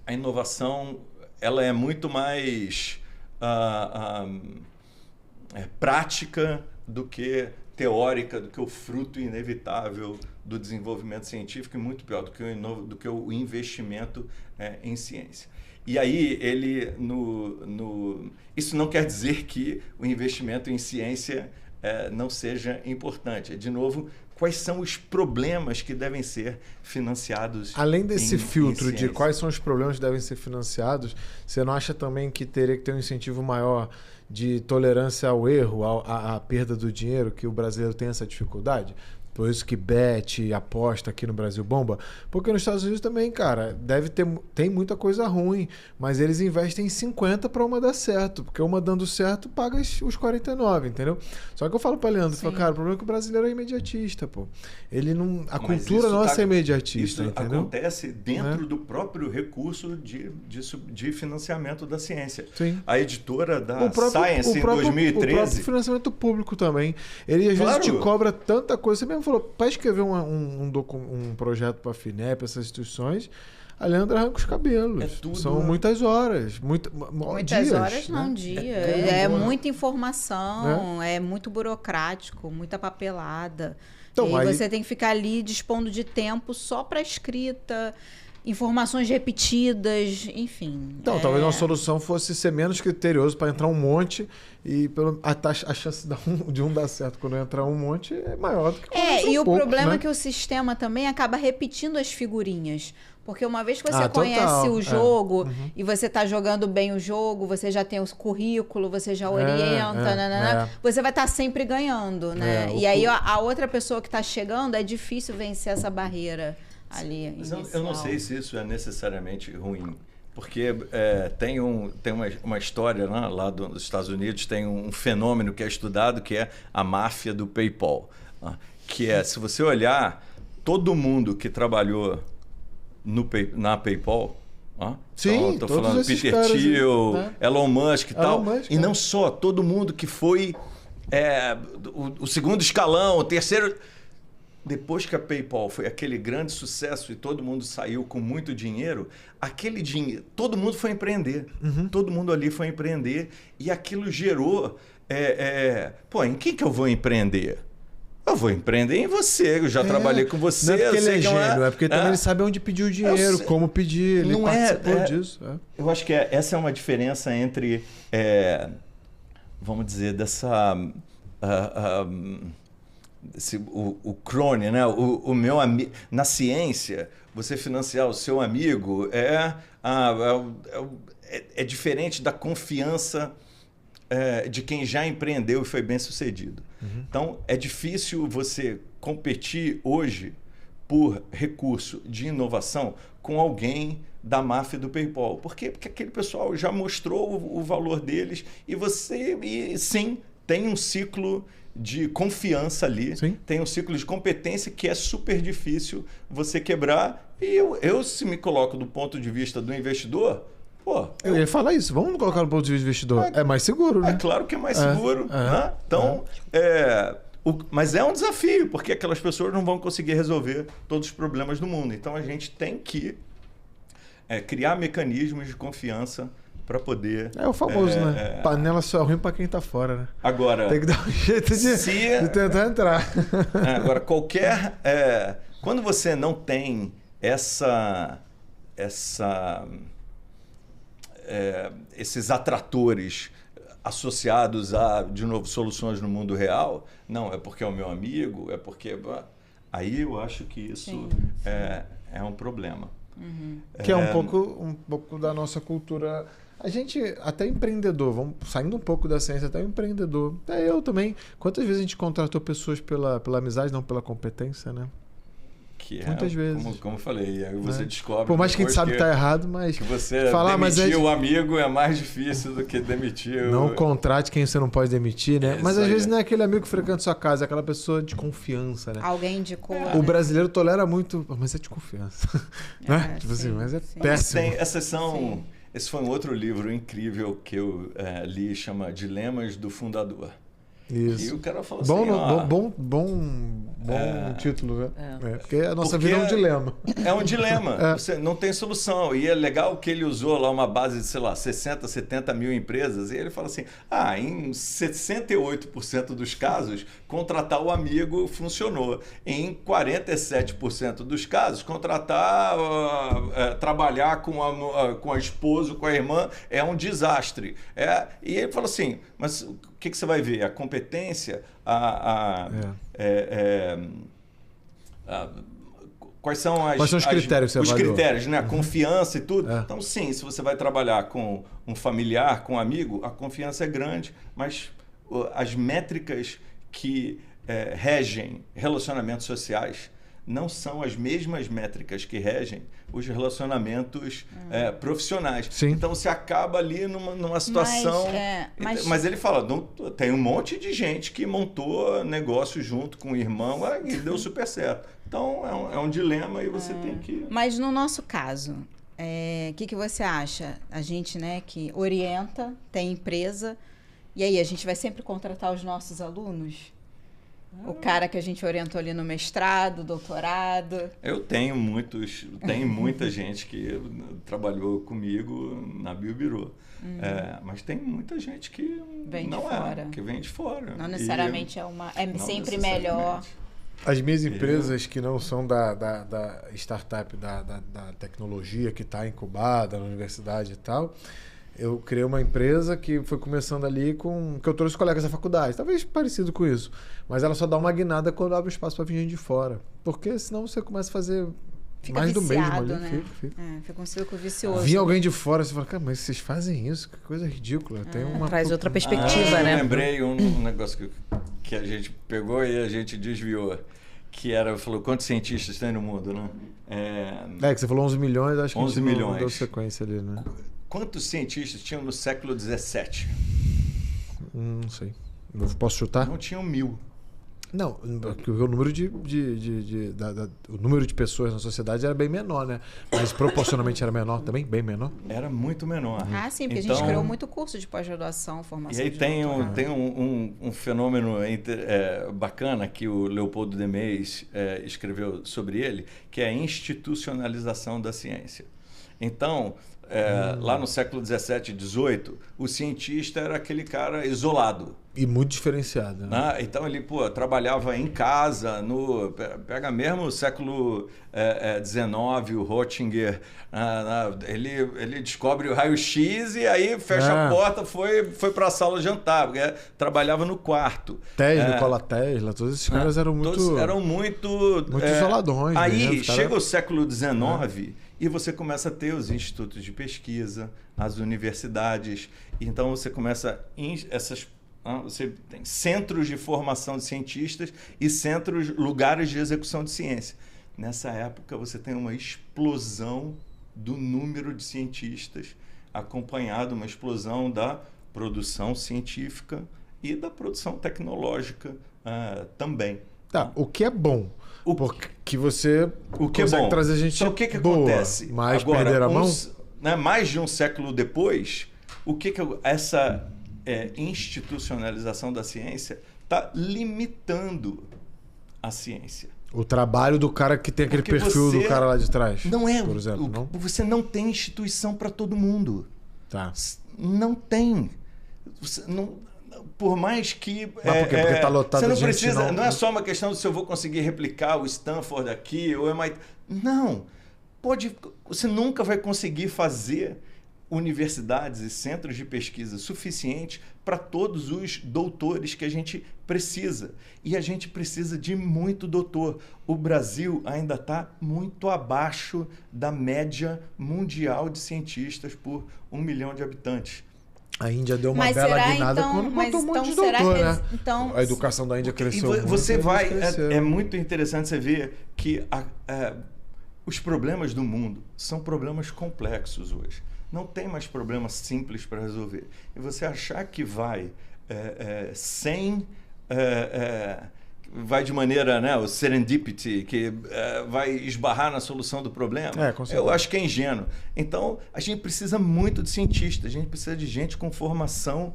A inovação ela é muito mais... prática do que teórica, do que o fruto inevitável do desenvolvimento científico e muito pior do que o investimento em ciência. E aí ele isso não quer dizer que o investimento em ciência não seja importante. De novo, quais são os problemas que devem ser financiados? Além desse filtro de quais são os problemas que devem ser financiados, você não acha também que teria que ter um incentivo maior de tolerância ao erro, à perda do dinheiro, que o brasileiro tem essa dificuldade? Por isso que bet, aposta aqui no Brasil bomba. Porque nos Estados Unidos também, cara, tem muita coisa ruim, mas eles investem em 50 para uma dar certo. Porque uma dando certo, paga os 49, entendeu? Só que eu falo para Leandro, cara, o problema é que o brasileiro é imediatista, pô. Ele não... A cultura nossa é imediatista, isso entendeu? Acontece dentro do próprio recurso de financiamento da ciência. Sim. A editora da Science, em 2013... O próprio financiamento público também. Ele às vezes te cobra tanta coisa. Você mesmo falou, para escrever um projeto para a FINEP, essas instituições, a Leandra arranca os cabelos. São muitas horas. Muitas dias, horas, né? não, dia. É muita informação, é muito burocrático, muita papelada. Então, e aí você tem que ficar ali dispondo de tempo só para escrita. informações repetidas, enfim. Então, talvez uma solução fosse ser menos criterioso para entrar um monte e a chance de um dar certo quando entrar um monte é maior do que quando entra um E o pouco, problema né? é que o sistema também acaba repetindo as figurinhas. Porque uma vez que você total. conhece o jogo e você está jogando bem o jogo, você já tem o currículo, você já orienta, você vai estar sempre ganhando, né? E aí a outra pessoa que está chegando, é difícil vencer essa barreira ali. Mas eu não sei se isso é necessariamente ruim. Porque tem uma história, né, lá dos Estados Unidos, tem um fenômeno que é estudado, que é a máfia do PayPal. Que é, se você olhar, todo mundo que trabalhou na PayPal, sim, então, tô todos falando esses Peter caras, Thiel, né? Elon Musk e tal, Musk, e não só, todo mundo que foi o segundo escalão, o terceiro... Depois que a PayPal foi aquele grande sucesso e todo mundo saiu com muito dinheiro, aquele dinheiro, todo mundo foi empreender. Todo mundo ali foi empreender e aquilo gerou... em quem que eu vou empreender? Eu vou empreender em você, eu já trabalhei com você. Não é porque eu ele sei é que gênio, é porque também ele sabe onde pedir o dinheiro, como pedir, ele participou disso. Eu acho que essa é uma diferença entre, vamos dizer, dessa... o crony, né? O meu amigo. Na ciência, você financiar o seu amigo é diferente da confiança de quem já empreendeu e foi bem sucedido. Então, é difícil você competir hoje por recurso de inovação com alguém da máfia do PayPal. Por quê? Porque aquele pessoal já mostrou o valor deles e sim, tem um ciclo de confiança ali, tem um ciclo de competência que é super difícil você quebrar. E eu se me coloco do ponto de vista do investidor, eu ia falar isso, vamos colocar no ponto de vista do investidor. É mais seguro, né? É claro que é mais seguro. Né? Então, mas é um desafio, porque aquelas pessoas não vão conseguir resolver todos os problemas do mundo. Então, a gente tem que criar mecanismos de confiança para poder... É o famoso, né? Panela só é ruim para quem está fora, né? Agora... Tem que dar um jeito de tentar entrar. Agora, quando você não tem esses atratores associados a, de novo, soluções no mundo real, não, é porque é o meu amigo, é porque... Aí eu acho que isso é um problema. Que é um pouco da nossa cultura... A gente, até empreendedor, vamos saindo um pouco da ciência, até empreendedor. Até eu também. Quantas vezes a gente contratou pessoas pela amizade, não pela competência, né? Muitas vezes. Como eu falei, aí você descobre... Por mais que a gente sabe que está errado, mas... Que você demitir o amigo é mais difícil do que demitir Não contrate quem você não pode demitir, né? Mas às vezes não é aquele amigo que frequenta sua casa, é aquela pessoa de confiança, né? Alguém indicou. O brasileiro tolera muito, mas é de confiança. Né? Tipo assim, mas é péssimo. Esse foi um outro livro incrível que eu li, chama Dilemas do Fundador. Isso. E o cara falou bom título, né? Porque a nossa vida é um dilema. É um dilema. Você não tem solução. E é legal que ele usou lá uma base de, sei lá, 60, 70 mil empresas. E ele fala assim, em 68% dos casos, contratar o amigo funcionou. Em 47% dos casos, trabalhar com a esposa, com a irmã, é um desastre. E ele falou assim, mas... O que você vai ver? A competência, quais são os critérios que você avaliou? Os critérios, né? A confiança e tudo. Então, sim, se você vai trabalhar com um familiar, com um amigo, a confiança é grande, mas as métricas que regem relacionamentos sociais não são as mesmas métricas que regem os relacionamentos profissionais. Sim. Então, você acaba ali numa situação... Mas ele fala, tem um monte de gente que montou negócio junto com o irmão e deu super certo. Então, é um dilema e você tem que... Mas no nosso caso, que você acha? A gente, né, que orienta, tem empresa, e aí a gente vai sempre contratar os nossos alunos? O cara que a gente orientou ali no mestrado, doutorado. Eu tenho muita gente que trabalhou comigo na Biobirô. Mas tem muita gente que vem de fora. Que vem de fora. Não necessariamente sempre melhor As minhas empresas que não são da startup, da tecnologia que está incubada na universidade e tal, eu criei uma empresa que foi começando ali que eu trouxe colegas da faculdade, talvez parecido com isso, mas ela só dá uma guinada quando abre espaço para vir gente de fora, porque senão você começa a fazer Fica mais do mesmo viciado, ali. né? Fica. Fica um círculo vicioso. Vinha alguém de fora, você fala, cara, mas vocês fazem isso? Que coisa ridícula. Tem uma... Traz outra perspectiva, Eu né? lembrei um negócio que a gente pegou e a gente desviou, que era, falou, quantos cientistas tem no mundo, né? que você falou 11 milhões, acho que 11 a gente não milhões. deu sequência ali, né? Quantos cientistas tinham no século XVII? Não sei. Eu posso chutar? Não tinham 1000. Não, porque o número o número de pessoas na sociedade era bem menor, né? Mas proporcionalmente era menor também, bem menor. Era muito menor. Ah, sim, porque a gente criou muito curso de pós-graduação, formação E aí de tem doutorado. um fenômeno bacana que o Leopoldo Demés escreveu sobre ele, que é a institucionalização da ciência. Então, lá no século XVII e XVIII, o cientista era aquele cara isolado. E muito diferenciado, né? Então ele trabalhava em casa, pega mesmo o século XIX, o Röntgen, ele descobre o raio-x e aí fecha a porta, foi para a sala jantar, porque trabalhava no quarto. Nikola Tesla, todos esses caras eram muito... Todos eram muito isoladões. Aí né? chega o século XIX e você começa a ter os institutos de pesquisa, as universidades, então você começa você tem centros de formação de cientistas e lugares de execução de ciência. Nessa época, você tem uma explosão do número de cientistas, acompanhado uma explosão da produção científica e da produção tecnológica também. Tá, o que é bom? Porque você que consegue é bom. trazer gente Só o que boa, acontece? mas Agora, perder a mão? Mais de um século depois, essa institucionalização da ciência está limitando a ciência. O trabalho do cara que tem aquele Porque perfil do cara lá de trás. Não é, por exemplo, não? Você não tem instituição para todo mundo. Tá. Não tem. Você não, por mais que... Mas por quê? Porque tá lotado você não de gente, precisa, não é só uma questão de se eu vou conseguir replicar o Stanford aqui ou MIT. Não. Você nunca vai conseguir fazer universidades e centros de pesquisa suficientes para todos os doutores que a gente precisa. E a gente precisa de muito doutor. O Brasil ainda está muito abaixo da média mundial de cientistas por 1 milhão de habitantes. A Índia deu uma Mas bela será, guinada então- quando mas botou um monte de então será doutor, que né? eles- então- A educação da Índia cresceu muito. Você eles vai... cresceram. É muito interessante você ver que os problemas do mundo são problemas complexos hoje. Não tem mais problemas simples para resolver. E você achar que vai vai de maneira, né, o serendipity, que vai esbarrar na solução do problema, Com certeza. eu acho que é ingênuo. Então, a gente precisa muito de cientistas, a gente precisa de gente com formação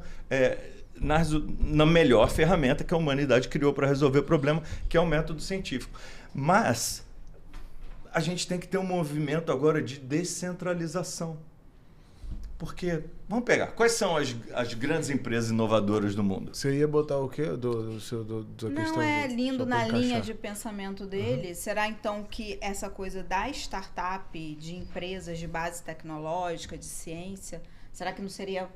na melhor ferramenta que a humanidade criou para resolver o problema, que é o método científico. Mas a gente tem que ter um movimento agora de descentralização. Porque, vamos pegar, quais são as grandes empresas inovadoras do mundo? Você ia botar o quê? Da Não, questão é só lindo pra na linha encaixar. de pensamento dele. Será então que essa coisa da startup, de empresas de base tecnológica, de ciência, será que não seria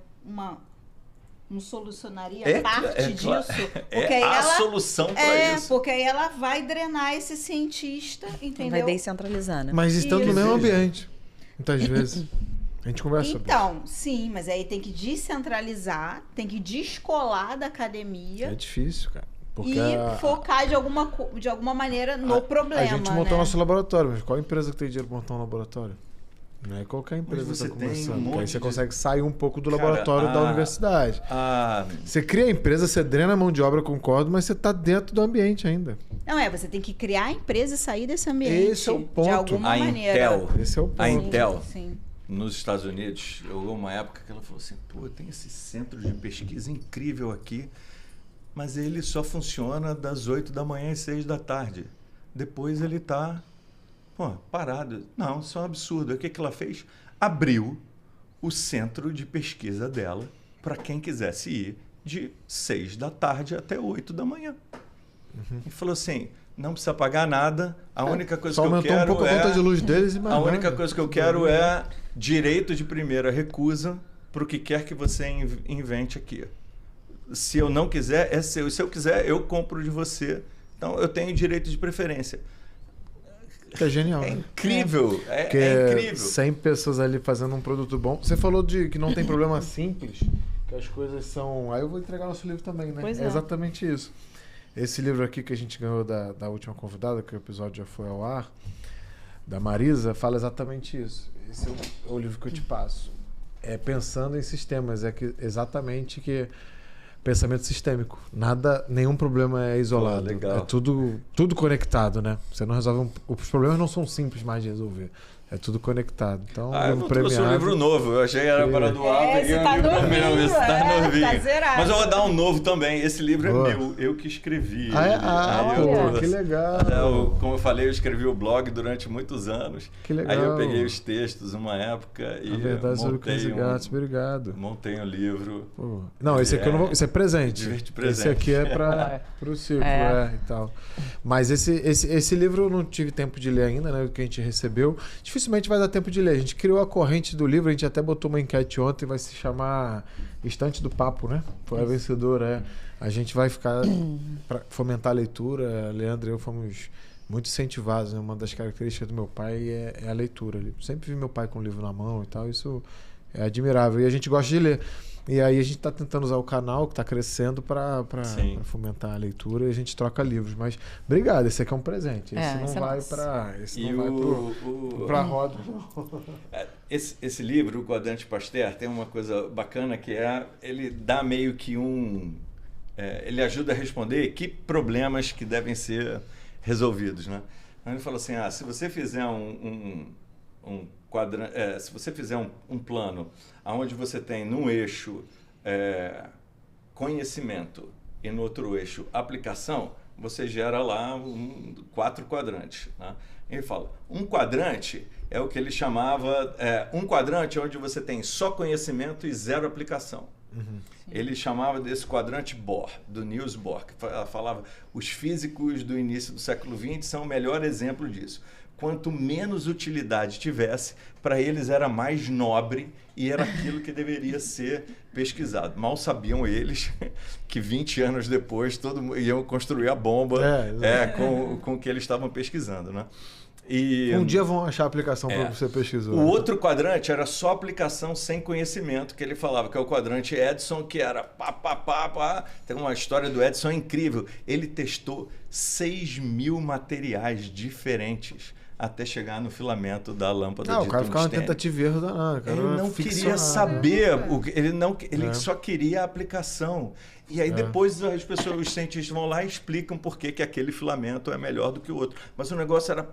não solucionaria parte claro. disso? É a solução para isso. Porque aí ela vai drenar esse cientista, entendeu? Vai descentralizar, né? Mas estando no Isso. mesmo ambiente, muitas vezes. A gente conversa sobre isso. Então, sim, mas aí tem que descentralizar, tem que descolar da academia É difícil, cara. Porque e focar de alguma maneira no problema. A gente montou né? nosso laboratório, mas qual empresa que tem dinheiro para montar um laboratório? Não é qualquer empresa que você está tem começando. um porque aí monte você de- consegue sair um pouco do Cara, laboratório da universidade. Você cria a empresa, você drena a mão de obra, concordo, mas você está dentro do ambiente ainda. Não, você tem que criar a empresa e sair desse ambiente. Esse é o De ponto. alguma A maneira. Intel, Esse é o ponto. a Intel Sim. nos Estados Unidos, houve uma época que ela falou assim, pô, tem esse centro de pesquisa incrível aqui, mas ele só funciona das 8 da manhã às 6 da tarde. Depois ele está parado. Não, isso é um absurdo. O que ela fez? Abriu o centro de pesquisa dela para quem quisesse ir de 6 da tarde até 8 da manhã. E falou assim, não precisa pagar nada. A única coisa Só que eu aumentou quero um pouco a conta de luz deles e mais a nada. única coisa que eu quero é direito de primeira recusa para o que quer que você invente aqui. Se eu não quiser, é seu. E se eu quiser, eu compro de você. Então, eu tenho direito de preferência. Que é genial. É né? incrível. Porque É incrível. 100 pessoas ali fazendo um produto bom. Você falou de que não tem problema simples, que as coisas são... Aí eu vou entregar nosso livro também, né? Pois É é. exatamente isso. Esse livro aqui que a gente ganhou da última convidada, que o episódio já foi ao ar, da Marisa, fala exatamente isso. Esse é o livro que eu te passo. É pensando em sistemas, exatamente que pensamento sistêmico. Nenhum problema é isolado. Legal. É tudo conectado, né? Você não resolve os problemas não são simples mais de resolver. É tudo conectado. Então, Eu não trouxe um livro novo. Eu achei que era para doar. Peguei esse um tá livro novinho, meu. Esse tá novinho. tá zerado. Mas eu vou dar um novo também. Esse livro Boa. é meu. Eu que escrevi. Que legal. Como eu falei, eu escrevi o blog durante muitos anos. Que legal. Aí eu peguei os textos uma época e A verdade sobre cães e montei gatos. Obrigado. montei um livro. Pô. Não, esse aqui eu não vou. Esse é presente. De presente. Esse aqui é para o círculo, e tal. Mas esse livro eu não tive tempo de ler ainda, né? O que a gente recebeu. Dificilmente vai dar tempo de ler. A gente criou a corrente do livro, a gente até botou uma enquete ontem, vai se chamar Estante do Papo, né? Foi a vencedora. A gente vai ficar para fomentar a leitura. Leandro e eu fomos muito incentivados, né? Uma das características do meu pai é a leitura. Ele sempre vi meu pai com o livro na mão e tal. Isso é admirável. E a gente gosta de ler. E aí a gente está tentando usar o canal, que está crescendo, para fomentar a leitura, e a gente troca livros. Mas obrigado, esse aqui é um presente. Esse não vai para a roda. Esse livro, o Quadrante Pasteur, tem uma coisa bacana que ele dá meio que ele ajuda a responder que problemas que devem ser resolvidos, né? Então ele falou assim, se você fizer se você fizer um plano onde você tem num eixo conhecimento e no outro eixo aplicação, você gera lá 4 quadrantes. Né? Ele fala, um quadrante é o que ele chamava, um quadrante onde você tem só conhecimento e 0 aplicação. Uhum. Ele chamava desse quadrante Bohr, do Niels Bohr, que falava, os físicos do início do século XX são o melhor exemplo disso. Quanto menos utilidade tivesse, para eles era mais nobre e era aquilo que deveria ser pesquisado. Mal sabiam eles que 20 anos depois todo mundo iam construir a bomba com o que eles estavam pesquisando, né? E, um dia vão achar a aplicação para você pesquisar. O outro quadrante era só aplicação sem conhecimento, que ele falava, que é o quadrante Edison, que era pá. Tem uma história do Edison incrível. Ele testou 6.000 materiais diferentes até chegar no filamento da lâmpada de tungstênio. O cara ficava uma tentativa e erro danado. Ele não queria saber, ele só queria a aplicação. E aí depois os cientistas vão lá e explicam por que aquele filamento é melhor do que o outro. Mas o negócio era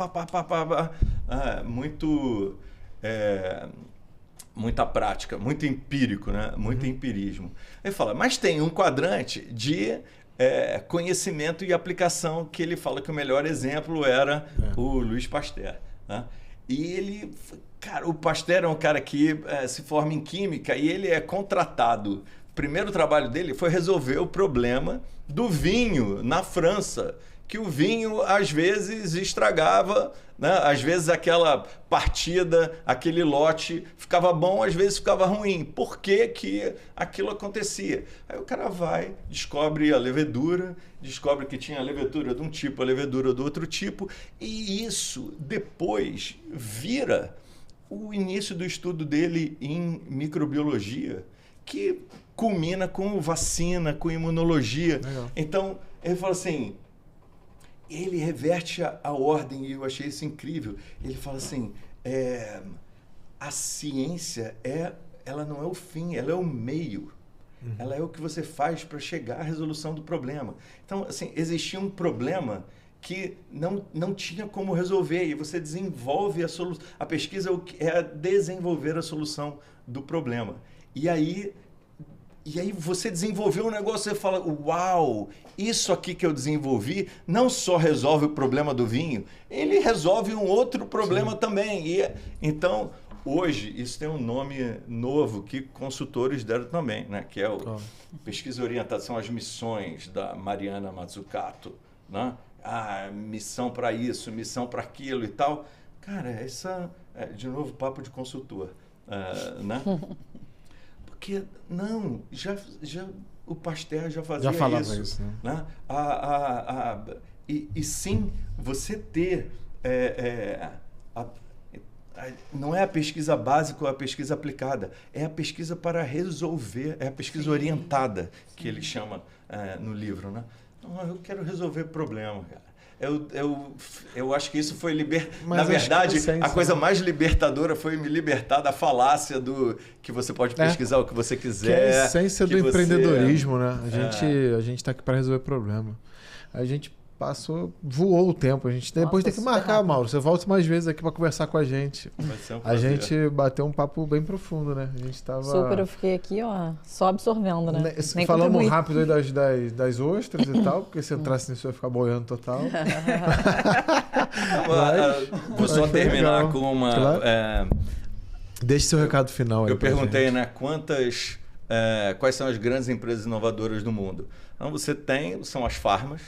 muita prática, muito empírico, né? Muito empirismo. Ele fala, mas tem um quadrante de conhecimento e aplicação, que ele fala que o melhor exemplo era o Louis Pasteur. Né? E o Pasteur é um cara que se forma em química e ele é contratado. O primeiro trabalho dele foi resolver o problema do vinho na França, que o vinho às vezes estragava, né? Às vezes aquela partida, aquele lote ficava bom, às vezes ficava ruim. Por que que aquilo acontecia? Aí o cara vai, descobre a levedura, descobre que tinha a levedura de um tipo, a levedura do outro tipo, e isso depois vira o início do estudo dele em microbiologia, que culmina com vacina, com imunologia. Legal. Então, ele fala assim, ele reverte a ordem, e eu achei isso incrível. Ele fala assim, a ciência, ela não é o fim, ela é o meio. Uhum. Ela é o que você faz para chegar à resolução do problema. Então, assim, existia um problema que não tinha como resolver, e você desenvolve a solução. A pesquisa é desenvolver a solução do problema. E aí você desenvolveu um negócio, você fala, uau, isso aqui que eu desenvolvi não só resolve o problema do vinho, ele resolve um outro problema também. Então, hoje, isso tem um nome novo que consultores deram também, né? Que é o Pesquisa e Orientação às Missões, da Mariana Mazzucato. Né? missão para isso, missão para aquilo e tal. Cara, de novo, papo de consultor, né? Porque, não, o Pasteur já fazia já falava isso, né? E sim, você ter... não é a pesquisa básica ou a pesquisa aplicada, é a pesquisa para resolver, é a pesquisa orientada, que ele chama no livro, né? Então, eu quero resolver problema, cara. Eu acho que isso foi na verdade, a coisa mais libertadora foi me libertar da falácia do que você pode pesquisar o que você quiser. Que é a essência do empreendedorismo, né? A gente está aqui para resolver problema. A gente voou o tempo. A gente depois tem que marcar, Mauro. Você volta mais vezes aqui para conversar com a gente. Vai ser um a gente bateu um papo bem profundo, né? A gente tava... Super, eu fiquei aqui, só absorvendo, né? Falamos rápido aí das ostras e tal, porque se entrasse nisso eu ia ficar boiando total. Vou só terminar com uma... Claro. Deixe seu recado final aí. Eu perguntei, né? Quais são as grandes empresas inovadoras do mundo? Então, são as farmas,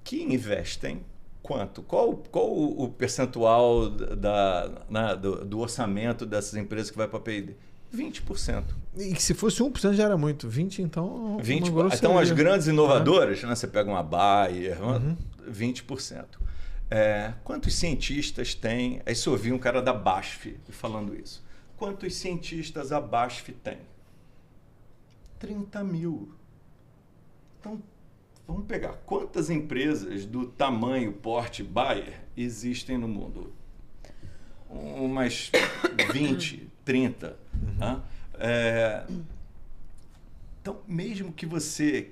que investem quanto? Qual o percentual do orçamento dessas empresas que vai para a P&D? 20%. E se fosse 1% já era muito. 20%, então... 20%. Então, as grandes inovadoras, né? Você pega uma Bayer, 20%. Quantos cientistas tem? Aí você ouviu um cara da BASF falando isso. Quantos cientistas a BASF tem? 30 mil. Então, vamos pegar quantas empresas do tamanho, porte Bayer existem no mundo? Umas 20, 30. Né? Então, mesmo que você...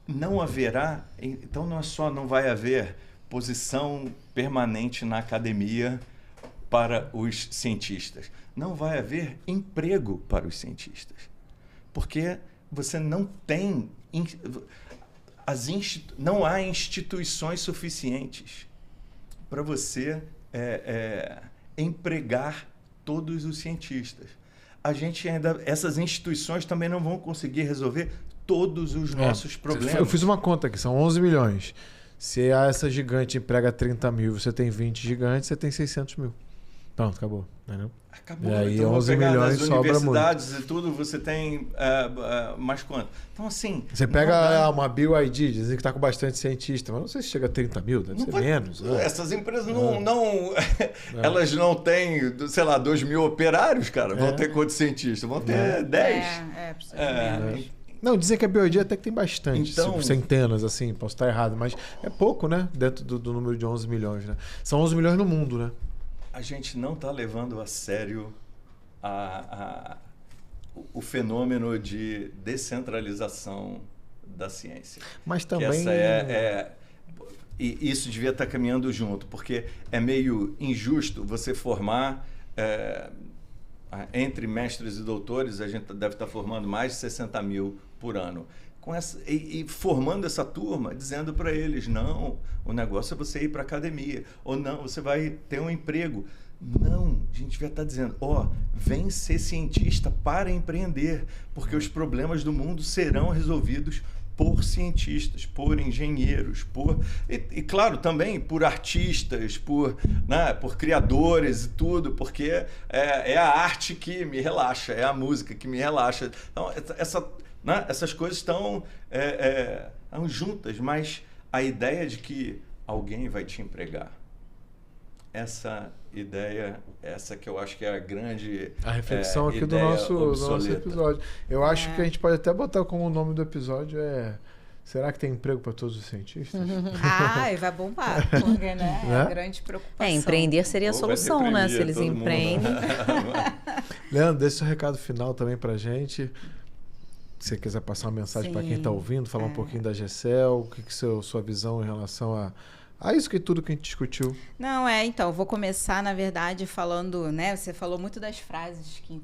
não haverá... Então, não vai haver posição permanente na academia para os cientistas. Não vai haver emprego para os cientistas. Porque você não tem... não há instituições suficientes para você empregar todos os cientistas. Essas instituições também não vão conseguir resolver todos os nossos problemas. Eu fiz uma conta aqui, são 11 milhões. Se essa gigante emprega 30 mil, você tem 20 gigantes, você tem 600 mil. Pronto, acabou. Entendeu? Acabou. E aí, então, 11 milhões sobra muito. Universidades e tudo, você tem mais quanto? Então, assim... Você pega uma BioID, dizem que está com bastante cientista, mas não sei se chega a 30 mil, deve ser menos. Essas empresas elas não têm, sei lá, 2 mil operários, cara. Vão ter quantos cientistas? Vão ter 10. Precisa de menos. Não, dizem que a BioID até que tem bastante, então, centenas, assim, posso estar errado, mas é pouco, né? Dentro do número de 11 milhões, né? São 11 milhões no mundo, né? A gente não está levando a sério o fenômeno de descentralização da ciência. Mas também... E isso devia estar caminhando junto, porque é meio injusto você formar... entre mestres e doutores, a gente deve estar formando mais de 60 mil por ano. E formando essa turma, dizendo para eles, não, o negócio é você ir para a academia, ou não, você vai ter um emprego. Não, a gente vai estar dizendo, vem ser cientista para empreender, porque os problemas do mundo serão resolvidos por cientistas, por engenheiros, e claro, também por artistas, por criadores e tudo, porque é a arte que me relaxa, é a música que me relaxa. Então, essas coisas estão juntas, mas a ideia de que alguém vai te empregar, essa ideia, essa que eu acho que é a grande a reflexão aqui do nosso episódio. Eu acho que a gente pode até botar como o nome do episódio será que tem emprego para todos os cientistas? Vai bombar, porque, né? É a grande preocupação. Empreender seria a solução, né? Se eles empreendem. Leandro, deixa seu recado final também pra gente. Se você quiser passar uma mensagem para quem está ouvindo, falar um pouquinho da GECEL, o que sua visão em relação a isso tudo que a gente discutiu. Não, então, eu vou começar, na verdade, falando, né? Você falou muito das frases que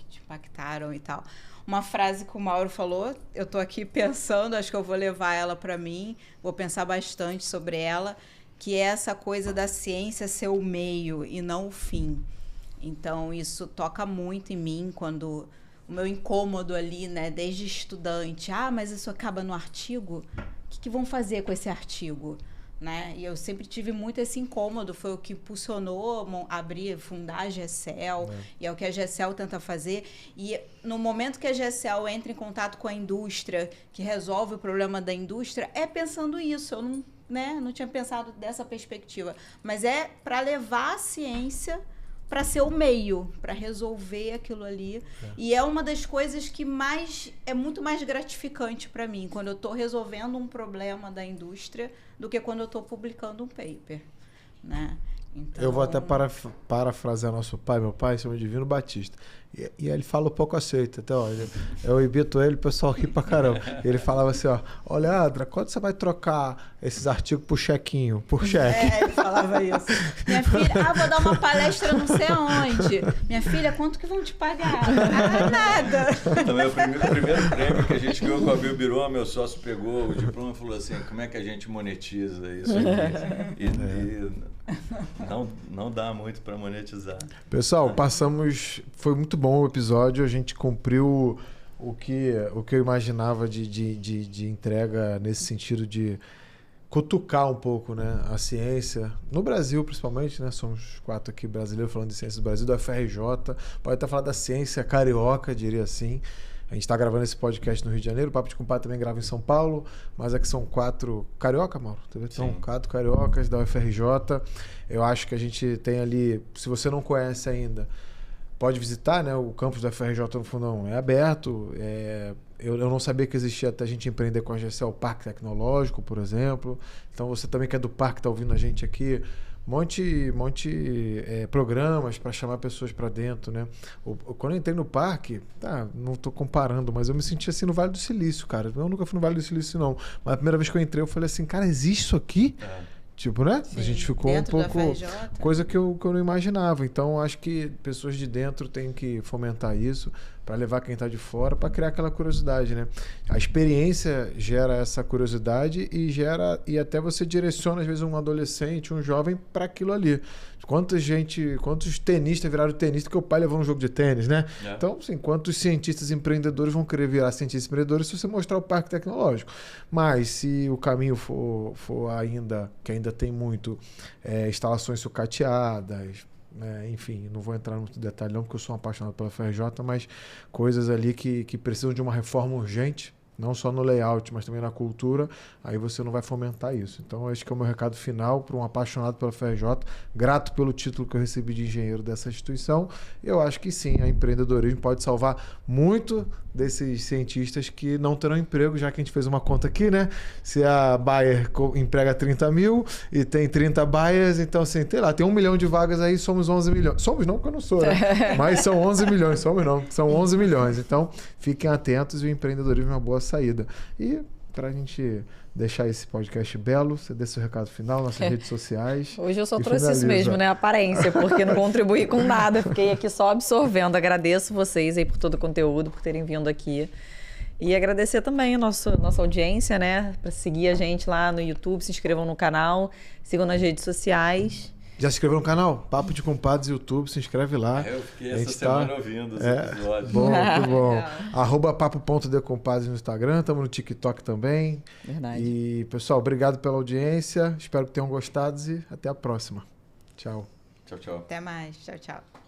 te impactaram e tal. Uma frase que o Mauro falou, eu tô aqui pensando, acho que eu vou levar ela para mim, vou pensar bastante sobre ela, que é essa coisa da ciência ser o meio e não o fim. Então, isso toca muito em mim quando... O meu incômodo ali, né, desde estudante, mas isso acaba no artigo? que vão fazer com esse artigo? Né? E eu sempre tive muito esse incômodo, foi o que impulsionou fundar a GECEL, e é o que a GECEL tenta fazer. E no momento que a GECEL entra em contato com a indústria, que resolve o problema da indústria, é pensando isso. Eu não tinha pensado dessa perspectiva, mas é para levar a ciência para ser o meio, para resolver aquilo ali. E é uma das coisas que é muito mais gratificante para mim, quando eu estou resolvendo um problema da indústria, do que quando eu estou publicando um paper, né? Então... Eu vou até parafrasear nosso pai. Meu pai chama Divino Batista. E ele fala um pouco aceito. Até, ó, eu imito ele, o pessoal ri pra caramba. Ele falava assim, ó, olha, Adra, quando você vai trocar esses artigos por chequinho, por cheque? Ele falava isso. Minha filha, vou dar uma palestra não sei aonde. Minha filha, quanto que vão te pagar? Nada. Também o primeiro prêmio que a gente ganhou com a Biobiron, meu sócio pegou o diploma e falou assim, como é que a gente monetiza isso aqui? E não dá muito para monetizar. Pessoal, foi muito bom o episódio, a gente cumpriu o que eu imaginava de entrega nesse sentido de cutucar um pouco, né, a ciência, no Brasil principalmente, né, somos 4 aqui brasileiros falando de ciência do Brasil, do FRJ, pode até falar da ciência carioca, diria assim. A gente está gravando esse podcast no Rio de Janeiro, o Papo de Compadre também grava em São Paulo, mas aqui são 4 carioca, Mauro? São 4 cariocas da UFRJ. Eu acho que a gente tem ali, se você não conhece ainda, pode visitar, né? O campus da UFRJ no Fundão é aberto. Eu não sabia que existia até a gente empreender com a GECEL, o Parque Tecnológico, por exemplo. Então você também que é do parque, está ouvindo a gente aqui, monte programas para chamar pessoas para dentro, né? Quando eu entrei no parque, não estou comparando, mas eu me senti assim no Vale do Silício, cara. Eu nunca fui no Vale do Silício, não. Mas a primeira vez que eu entrei, eu falei assim, cara, existe isso aqui? Tipo, né? Sim, a gente ficou um pouco... Coisa que eu não imaginava. Então, acho que pessoas de dentro têm que fomentar isso para levar quem está de fora, para criar aquela curiosidade, né? A experiência gera essa curiosidade e até você direciona, às vezes, um adolescente, um jovem para aquilo ali. Quantos tenistas viraram tenista que o pai levou no jogo de tênis, né? Então, assim, quantos cientistas empreendedores vão querer virar cientistas empreendedores se você mostrar o parque tecnológico? Mas se o caminho for ainda, que ainda tem muito, instalações sucateadas, enfim, não vou entrar no muito detalhe não, porque eu sou um apaixonado pela FRJ, mas coisas ali que precisam de uma reforma urgente, não só no layout, mas também na cultura, aí você não vai fomentar isso. Então, acho que é o meu recado final para um apaixonado pela FRJ, grato pelo título que eu recebi de engenheiro dessa instituição. Eu acho que sim, a empreendedorismo pode salvar muito desses cientistas que não terão emprego, já que a gente fez uma conta aqui, né? Se a Bayer emprega 30 mil e tem 30 Bayers, então assim, tem 1 milhão de vagas aí, somos 11 milhões. Somos não, porque eu não sou, né? Mas são 11 milhões, somos não, são 11 milhões. Então, fiquem atentos e o empreendedorismo é uma boa saída. E para a gente deixar esse podcast belo, você dê seu recado final nas redes sociais. Hoje eu só trouxe isso mesmo, né? Aparência, porque não contribuí com nada. Fiquei aqui só absorvendo. Agradeço vocês aí por todo o conteúdo, por terem vindo aqui. E agradecer também a nossa audiência, né? Para seguir a gente lá no YouTube, se inscrevam no canal, sigam nas redes sociais. Já se inscreveu no canal? Papo de Compadres YouTube, se inscreve lá. Eu fiquei essa semana ouvindo os episódios. Bom, muito bom. @papo.decompadres no Instagram, estamos no TikTok também. Verdade. E, pessoal, obrigado pela audiência. Espero que tenham gostado e até a próxima. Tchau. Tchau, tchau. Até mais. Tchau, tchau.